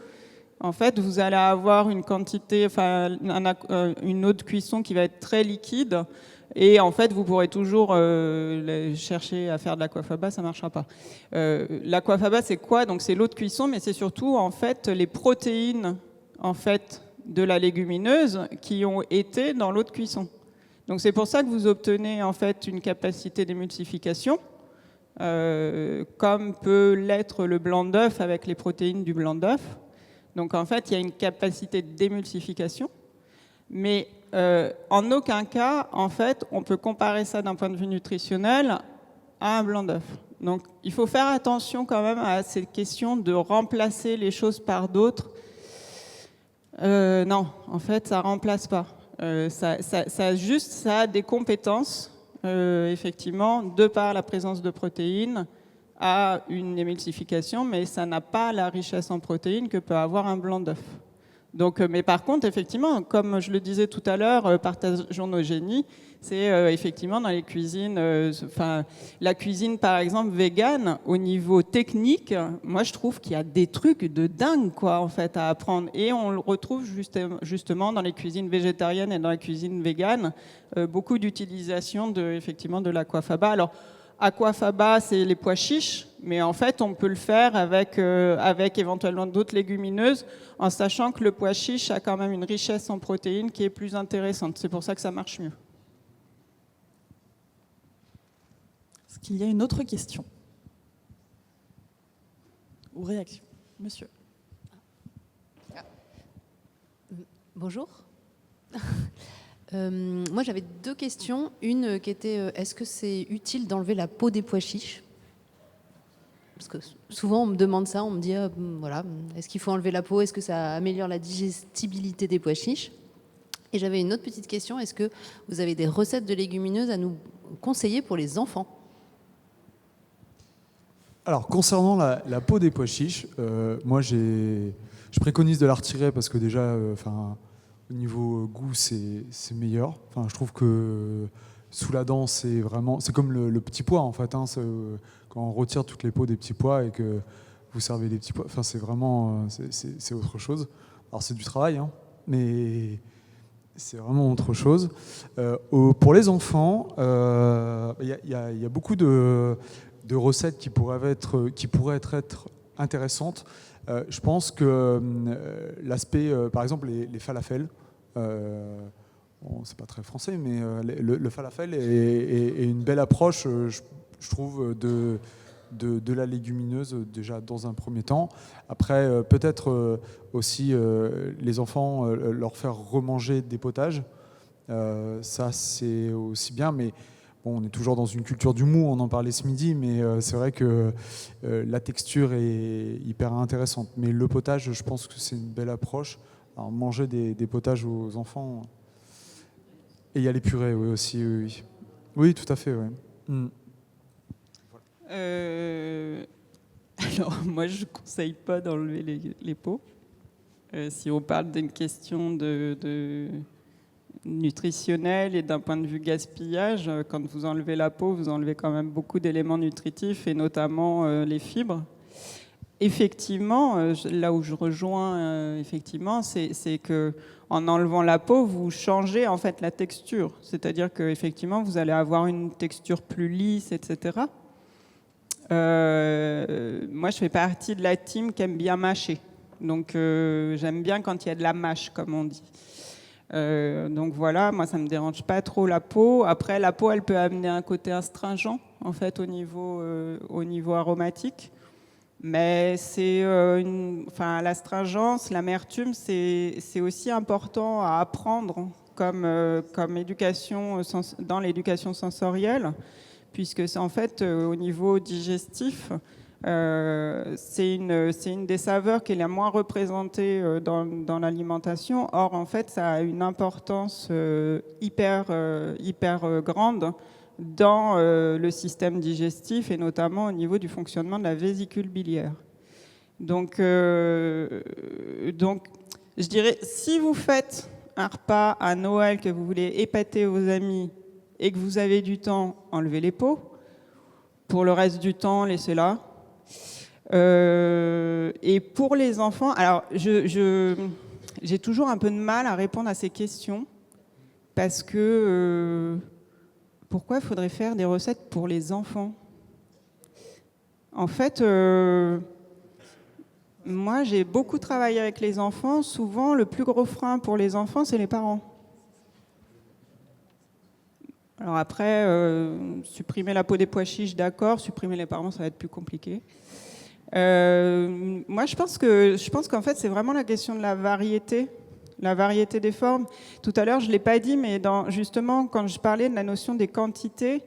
en fait, vous allez avoir une quantité, une eau de cuisson qui va être très liquide, et en fait, vous pourrez toujours chercher à faire de l'aquafaba, ça ne marchera pas. L'aquafaba, c'est quoi? Donc, c'est l'eau de cuisson, mais c'est surtout en fait les protéines en fait de la légumineuse qui ont été dans l'eau de cuisson. Donc, c'est pour ça que vous obtenez en fait une capacité d'émulsification, comme peut l'être le blanc d'œuf avec les protéines du blanc d'œuf. Donc en fait, il y a une capacité d'émulsification, mais en aucun cas, en fait, on peut comparer ça d'un point de vue nutritionnel à un blanc d'œuf. Donc il faut faire attention quand même à cette question de remplacer les choses par d'autres. Non, en fait, ça ne remplace pas. Ça a des compétences, effectivement, de par la présence de protéines, à une émulsification, mais ça n'a pas la richesse en protéines que peut avoir un blanc d'œuf. Donc, mais par contre, effectivement, comme je le disais tout à l'heure, partageons nos génies, c'est effectivement dans les cuisines, la cuisine par exemple végane, au niveau technique, moi je trouve qu'il y a des trucs de dingue quoi en fait à apprendre, et on le retrouve justement dans les cuisines végétariennes et dans la cuisine végane, beaucoup d'utilisation effectivement de l'aquafaba. Alors aquafaba, c'est les pois chiches, mais en fait, on peut le faire avec éventuellement d'autres légumineuses, en sachant que le pois chiche a quand même une richesse en protéines qui est plus intéressante. C'est pour ça que ça marche mieux. Est-ce qu'il y a une autre question ou réaction? Monsieur. Bonjour. Moi, j'avais deux questions. Une qui était, est-ce que c'est utile d'enlever la peau des pois chiches? Parce que souvent, on me demande ça, on me dit, voilà, est-ce qu'il faut enlever la peau? Est-ce que ça améliore la digestibilité des pois chiches? Et j'avais une autre petite question. Est-ce que vous avez des recettes de légumineuses à nous conseiller pour les enfants? Alors, concernant la peau des pois chiches, moi, je préconise de la retirer parce que déjà, au niveau goût, c'est meilleur. Enfin, je trouve que sous la dent, c'est comme le petit pois en fait. Hein, quand on retire toutes les peaux des petits pois et que vous servez des petits pois, enfin, c'est vraiment, c'est autre chose. Alors c'est du travail, hein, mais c'est vraiment autre chose. Pour les enfants, il y a beaucoup de recettes qui pourraient être intéressantes. Je pense que l'aspect, par exemple, les falafels, c'est pas très français, mais le falafel est une belle approche, je trouve, de la légumineuse, déjà dans un premier temps. Après, peut-être aussi les enfants, leur faire remanger des potages. Ça, c'est aussi bien, mais bon, on est toujours dans une culture du mou, on en parlait ce midi, mais c'est vrai que la texture est hyper intéressante. Mais le potage, je pense que c'est une belle approche. Alors, manger des potages aux enfants. Et il y a les purées, oui, aussi. Oui, oui tout à fait. Ouais. Alors, moi, je ne conseille pas d'enlever les peaux. Si on parle d'une question de nutritionnelle et d'un point de vue gaspillage, quand vous enlevez la peau, vous enlevez quand même beaucoup d'éléments nutritifs et notamment les fibres. Effectivement, là où je rejoins, effectivement, c'est que en enlevant la peau, vous changez en fait la texture. C'est-à-dire que effectivement, vous allez avoir une texture plus lisse, etc. Moi, je fais partie de la team qui aime bien mâcher. Donc, j'aime bien quand il y a de la mâche, comme on dit. Donc voilà, moi, ça me dérange pas trop la peau. Après, la peau, elle peut amener un côté astringent, en fait, au niveau aromatique. Mais c'est l'astringence, l'amertume, c'est aussi important à apprendre comme éducation dans l'éducation sensorielle, puisque c'est en fait au niveau digestif, C'est une des saveurs qui est la moins représentée dans l'alimentation. Or, en fait, ça a une importance hyper grande dans le système digestif et notamment au niveau du fonctionnement de la vésicule biliaire. Donc, je dirais, si vous faites un repas à Noël, que vous voulez épater vos amis et que vous avez du temps, enlevez les pots. Pour le reste du temps, laissez-la. Et pour les enfants, alors j'ai toujours un peu de mal à répondre à ces questions parce que pourquoi il faudrait faire des recettes pour les enfants? En fait, moi j'ai beaucoup travaillé avec les enfants. Souvent, le plus gros frein pour les enfants, c'est les parents. Alors après, supprimer la peau des pois chiches, d'accord. Supprimer les parents, ça va être plus compliqué. Moi, je pense qu'en fait, c'est vraiment la question de la variété des formes. Tout à l'heure, je ne l'ai pas dit, mais justement, quand je parlais de la notion des quantités,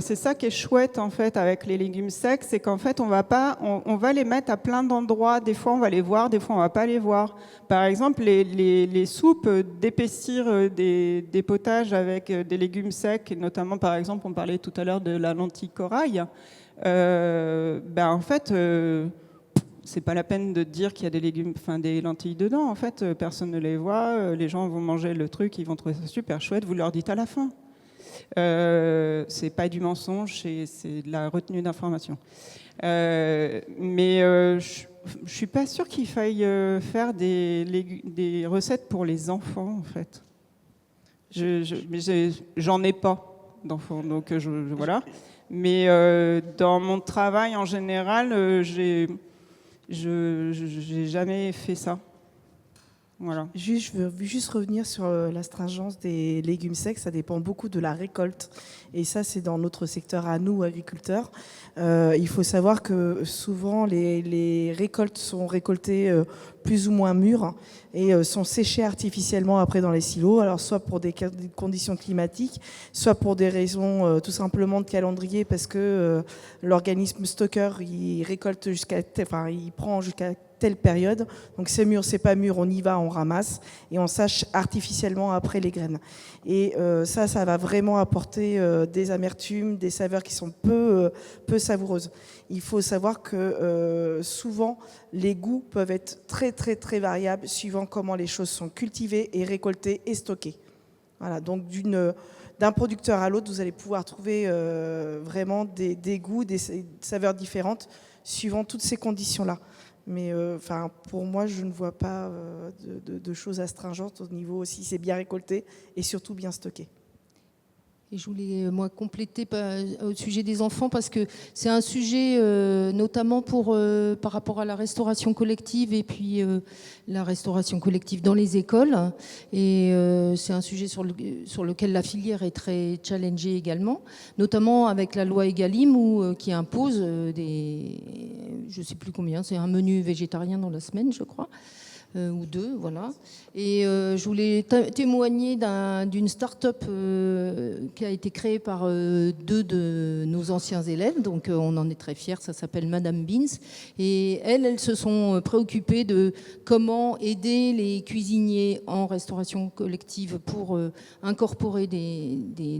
c'est ça qui est chouette en fait avec les légumes secs, c'est qu'en fait, on va les mettre à plein d'endroits. Des fois, on va les voir, des fois, on va pas les voir. Par exemple, les soupes, d'épaissir des potages avec des légumes secs, et notamment, par exemple, on parlait tout à l'heure de la lentille corail. En fait, c'est pas la peine de dire qu'il y a des lentilles dedans. En fait, personne ne les voit. Les gens vont manger le truc, ils vont trouver ça super chouette. Vous leur dites à la fin. C'est pas du mensonge, c'est de la retenue d'information. Mais je suis pas sûre qu'il faille faire des recettes pour les enfants, en fait. J'en ai pas d'enfants, donc voilà. Mais dans mon travail en général, j'ai jamais fait ça. Voilà. Je veux juste revenir sur l'astringence des légumes secs. Ça dépend beaucoup de la récolte. Et ça, c'est dans notre secteur à nous, agriculteurs. Il faut savoir que souvent, les récoltes sont récoltées plus ou moins mûres et sont séchées artificiellement après dans les silos. Alors, soit pour des conditions climatiques, soit pour des raisons tout simplement de calendrier, parce que l'organisme stockeur, il prend jusqu'à telle période, donc c'est mûr, c'est pas mûr, on y va, on ramasse et on sèche artificiellement après les graines. Et ça va vraiment apporter des amertumes, des saveurs qui sont peu savoureuses. Il faut savoir que souvent les goûts peuvent être très très très variables suivant comment les choses sont cultivées et récoltées et stockées. Voilà, donc d'un producteur à l'autre, vous allez pouvoir trouver vraiment des goûts, des saveurs différentes suivant toutes ces conditions-là. Mais pour moi, je ne vois pas de choses astringentes au niveau si c'est bien récolté et surtout bien stocké. Et je voulais, moi, compléter au sujet des enfants, parce que c'est un sujet, notamment par rapport à la restauration collective et puis la restauration collective dans les écoles. Et c'est un sujet sur lequel la filière est très challengée également, notamment avec la loi Egalim qui impose je ne sais plus combien, c'est un menu végétarien dans la semaine, je crois. Ou deux, voilà. Et je voulais témoigner d'une start-up qui a été créée par deux de nos anciens élèves, donc on en est très fiers, ça s'appelle Madame Beans. Et elles se sont préoccupées de comment aider les cuisiniers en restauration collective pour incorporer des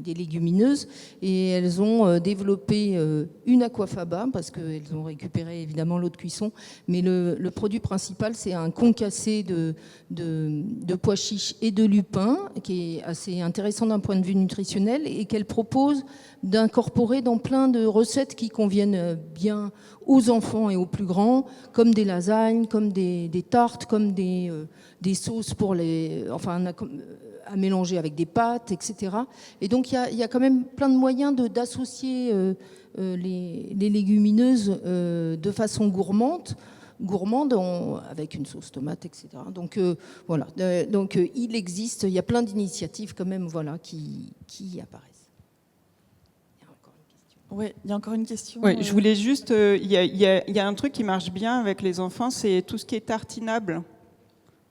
légumineuses. Et elles ont développé une aquafaba, parce qu'elles ont récupéré évidemment l'eau de cuisson, mais le produit principal, c'est un concassé de pois chiches et de lupins, qui est assez intéressant d'un point de vue nutritionnel et qu'elle propose d'incorporer dans plein de recettes qui conviennent bien aux enfants et aux plus grands, comme des lasagnes, comme des tartes, comme des sauces à mélanger avec des pâtes, etc. Et donc il y a quand même plein de moyens d'associer les légumineuses de façon gourmande avec une sauce tomate, etc. Donc voilà. Donc il y a plein d'initiatives quand même, voilà, qui apparaissent. Oui, il y a encore une question. Oui, je voulais juste, il y a un truc qui marche bien avec les enfants, c'est tout ce qui est tartinable.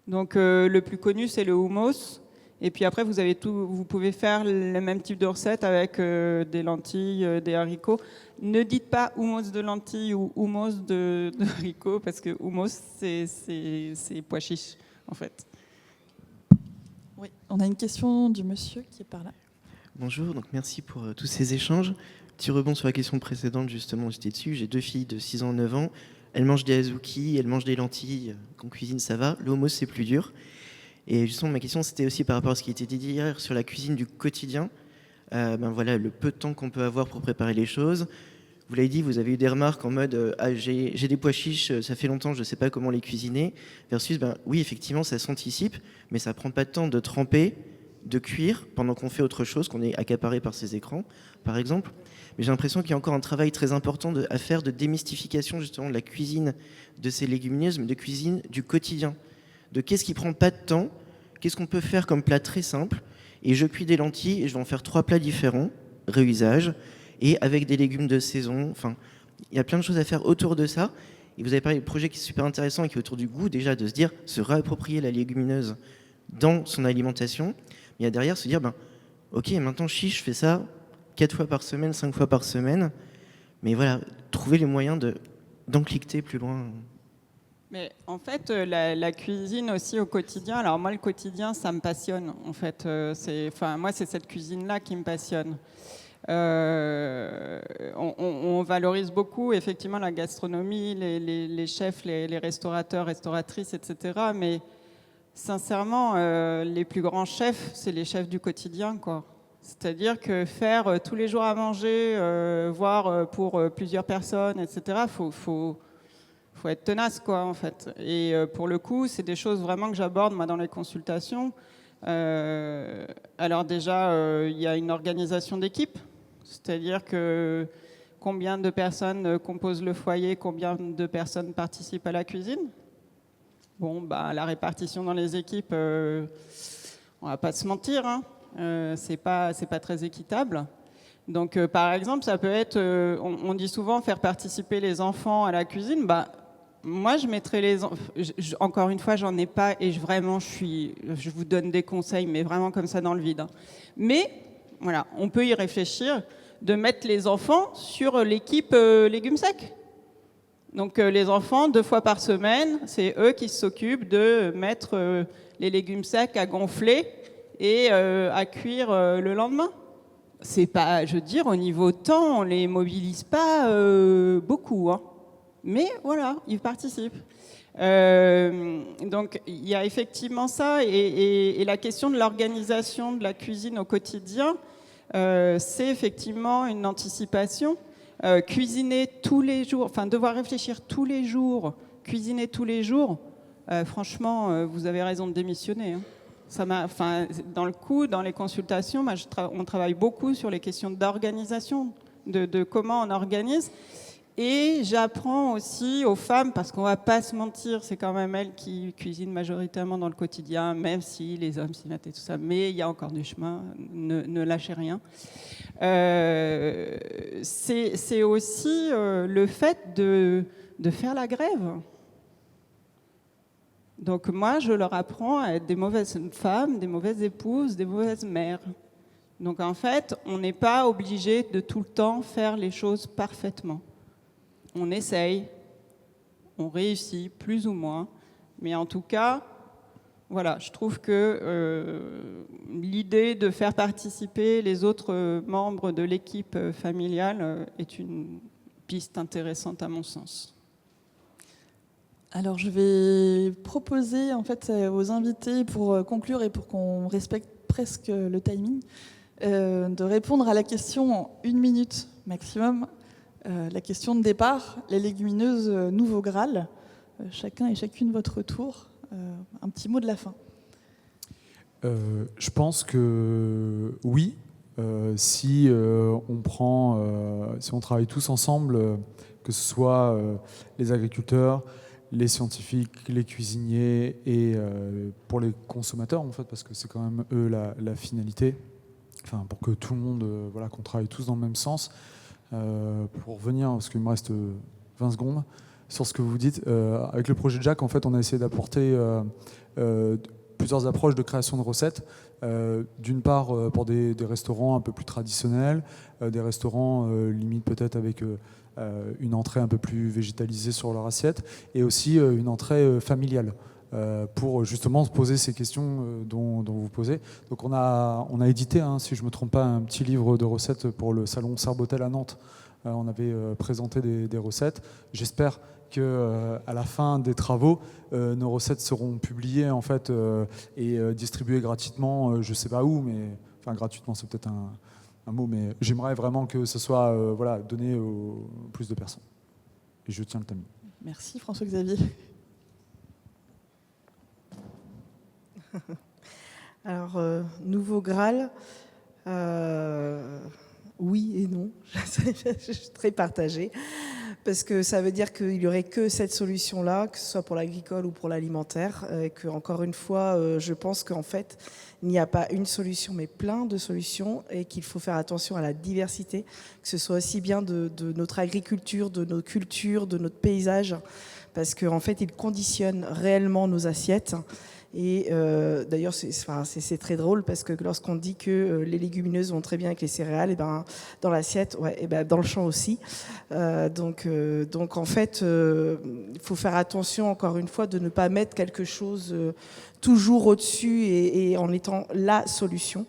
Donc le plus connu, c'est le hummus. Et puis après, vous pouvez faire le même type de recette avec des lentilles, des haricots. Ne dites pas houmous de lentilles ou houmous de haricots, parce que houmous, c'est pois chiches, en fait. Oui, on a une question du monsieur qui est par là. Bonjour, donc merci pour tous ces échanges. Petit rebond sur la question précédente, justement, j'étais dessus. J'ai 2 filles de 6 ans et 9 ans. Elles mangent des azuki, elles mangent des lentilles. Qu'on cuisine, ça va. Le houmous, c'est plus dur. Et justement, ma question, c'était aussi par rapport à ce qui était dit hier sur la cuisine du quotidien. Voilà, le peu de temps qu'on peut avoir pour préparer les choses. Vous l'avez dit, vous avez eu des remarques en mode j'ai des pois chiches, ça fait longtemps, je ne sais pas comment les cuisiner. Versus, oui, effectivement, ça s'anticipe, mais ça ne prend pas de temps de tremper, de cuire pendant qu'on fait autre chose, qu'on est accaparé par ces écrans, par exemple. Mais j'ai l'impression qu'il y a encore un travail très important à faire de démystification justement de la cuisine de ces légumineuses, mais de cuisine du quotidien. De qu'est-ce qui prend pas de temps, qu'est-ce qu'on peut faire comme plat très simple. Et je cuis des lentilles et je vais en faire 3 plats différents, réusage, et avec des légumes de saison. Enfin, il y a plein de choses à faire autour de ça. Et vous avez parlé du projet qui est super intéressant et qui est autour du goût, déjà, de se dire, se réapproprier la légumineuse dans son alimentation. Mais il y a derrière se dire, ok, maintenant, je fais ça 4 fois par semaine, 5 fois par semaine. Mais voilà, trouver les moyens d'encliqueter plus loin. Mais en fait, la cuisine aussi au quotidien, alors moi, le quotidien, ça me passionne, en fait. Moi, c'est cette cuisine-là qui me passionne. On valorise beaucoup, effectivement, la gastronomie, les chefs, les restaurateurs, restauratrices, etc. Mais sincèrement, les plus grands chefs, c'est les chefs du quotidien, quoi. C'est-à-dire que faire tous les jours à manger, voire pour plusieurs personnes, etc., faut être tenace, quoi, en fait. Et pour le coup, c'est des choses vraiment que j'aborde, moi, dans les consultations. Alors déjà, il y a une organisation d'équipe, c'est-à-dire que combien de personnes composent le foyer, combien de personnes participent à la cuisine. Bon, la répartition dans les équipes, on va pas se mentir, hein, c'est pas très équitable. Donc, par exemple, ça peut être, on dit souvent faire participer les enfants à la cuisine. Moi, je mettrais les enfants. Encore une fois, j'en ai pas et je vous donne des conseils, mais vraiment comme ça dans le vide. Hein. Mais voilà, on peut y réfléchir, de mettre les enfants sur l'équipe légumes secs. Donc, les enfants, 2 fois par semaine, c'est eux qui s'occupent de mettre les légumes secs à gonfler et à cuire le lendemain. C'est pas, je veux dire, au niveau temps, on les mobilise pas beaucoup, hein. Mais voilà, ils participent. Donc il y a effectivement ça, et la question de l'organisation de la cuisine au quotidien, c'est effectivement une anticipation. Cuisiner tous les jours, enfin devoir réfléchir tous les jours, cuisiner tous les jours, franchement, vous avez raison de démissionner. Hein. Dans les consultations, on travaille beaucoup sur les questions d'organisation, de comment on organise. Et j'apprends aussi aux femmes, parce qu'on ne va pas se mentir, c'est quand même elles qui cuisinent majoritairement dans le quotidien, même si les hommes s'y mettent et tout ça. Mais il y a encore du chemin, ne lâchez rien. C'est aussi le fait de faire la grève. Donc moi, je leur apprends à être des mauvaises femmes, des mauvaises épouses, des mauvaises mères. Donc en fait, on n'est pas obligé de tout le temps faire les choses parfaitement. On essaye, on réussit plus ou moins, mais en tout cas, voilà, je trouve que l'idée de faire participer les autres membres de l'équipe familiale est une piste intéressante à mon sens. Alors je vais proposer en fait aux invités, pour conclure et pour qu'on respecte presque le timing, de répondre à la question en 1 minute maximum. La question de départ, les légumineuses nouveau Graal. Chacun et chacune votre tour. Un petit mot de la fin. Je pense que oui, si on travaille tous ensemble, que ce soit les agriculteurs, les scientifiques, les cuisiniers et pour les consommateurs en fait, parce que c'est quand même eux la finalité. Enfin, pour que tout le monde, qu'on travaille tous dans le même sens. Pour revenir, parce qu'il me reste 20 secondes, sur ce que vous dites, avec le projet Jack, en fait, on a essayé d'apporter plusieurs approches de création de recettes. D'une part, pour des restaurants un peu plus traditionnels, des restaurants limite peut-être avec une entrée un peu plus végétalisée sur leur assiette, et aussi une entrée familiale. Pour justement se poser ces questions dont vous posez. Donc on a édité, si je ne me trompe pas, un petit livre de recettes pour le salon Serbotel à Nantes. On avait présenté des recettes. J'espère qu'à la fin des travaux, nos recettes seront publiées en fait, et distribuées gratuitement, je ne sais pas où, mais enfin gratuitement c'est peut-être un mot, mais j'aimerais vraiment que ce soit donné au plus de personnes. Et je tiens le timing. Merci François-Xavier. Alors, nouveau Graal, oui et non. Je suis très partagée, parce que ça veut dire qu'il n'y aurait que cette solution-là, que ce soit pour l'agricole ou pour l'alimentaire, et que, encore une fois, je pense qu'en fait, il n'y a pas une solution, mais plein de solutions, et qu'il faut faire attention à la diversité, que ce soit aussi bien de notre agriculture, de nos cultures, de notre paysage, parce qu'en fait, il conditionne réellement nos assiettes. Et d'ailleurs, c'est très drôle, parce que lorsqu'on dit que les légumineuses vont très bien avec les céréales, et ben, dans l'assiette, et ben, dans le champ aussi. Donc en fait, il faut faire attention, encore une fois, de ne pas mettre quelque chose toujours au-dessus et en étant la solution.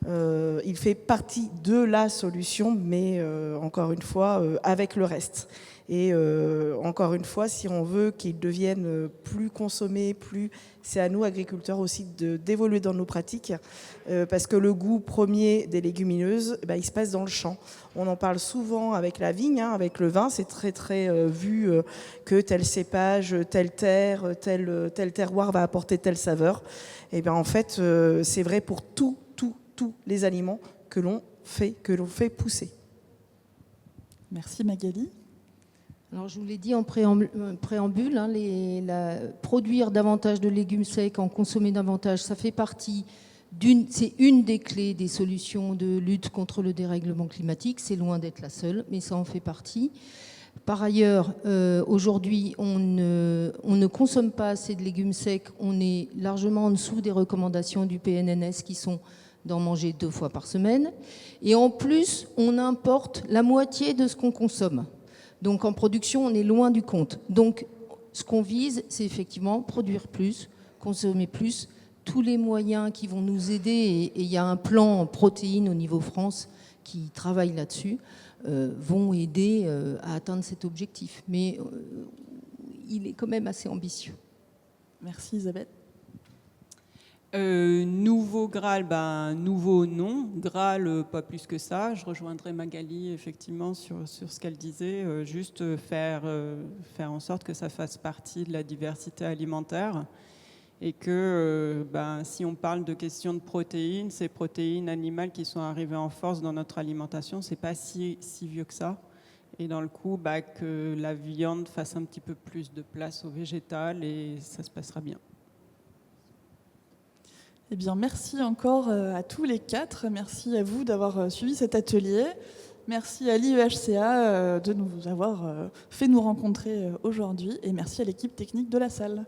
Il fait partie de la solution, mais encore une fois, avec le reste. Et encore une fois, si on veut qu'ils deviennent plus consommés, c'est à nous, agriculteurs aussi, d'évoluer dans nos pratiques, parce que le goût premier des légumineuses, il se passe dans le champ. On en parle souvent avec la vigne, avec le vin, c'est très très vu que tel cépage, telle terre, tel terroir va apporter telle saveur. Et bien en fait, c'est vrai pour tous les aliments que l'on fait pousser. Merci Magali. Alors, je vous l'ai dit en préambule, produire davantage de légumes secs, en consommer davantage, ça fait partie c'est une des clés des solutions de lutte contre le dérèglement climatique. C'est loin d'être la seule, mais ça en fait partie. Par ailleurs, aujourd'hui, on ne consomme pas assez de légumes secs. On est largement en dessous des recommandations du PNNS qui sont d'en manger 2 fois par semaine. Et en plus, on importe la moitié de ce qu'on consomme. Donc en production, on est loin du compte. Donc ce qu'on vise, c'est effectivement produire plus, consommer plus, tous les moyens qui vont nous aider, et il y a un plan protéines au niveau France qui travaille là-dessus, vont aider à atteindre cet objectif. Mais il est quand même assez ambitieux. Merci Isabelle. Nouveau Graal, nouveau non. Graal, pas plus que ça. Je rejoindrai Magali effectivement sur ce qu'elle disait. Juste faire en sorte que ça fasse partie de la diversité alimentaire. Et que si on parle de questions de protéines, ces protéines animales qui sont arrivées en force dans notre alimentation, c'est pas si vieux que ça. Et dans le coup, que la viande fasse un petit peu plus de place au végétal, et ça se passera bien. Eh bien, merci encore à tous les 4. Merci à vous d'avoir suivi cet atelier. Merci à l'IEHCA de nous avoir fait nous rencontrer aujourd'hui. Et merci à l'équipe technique de la salle.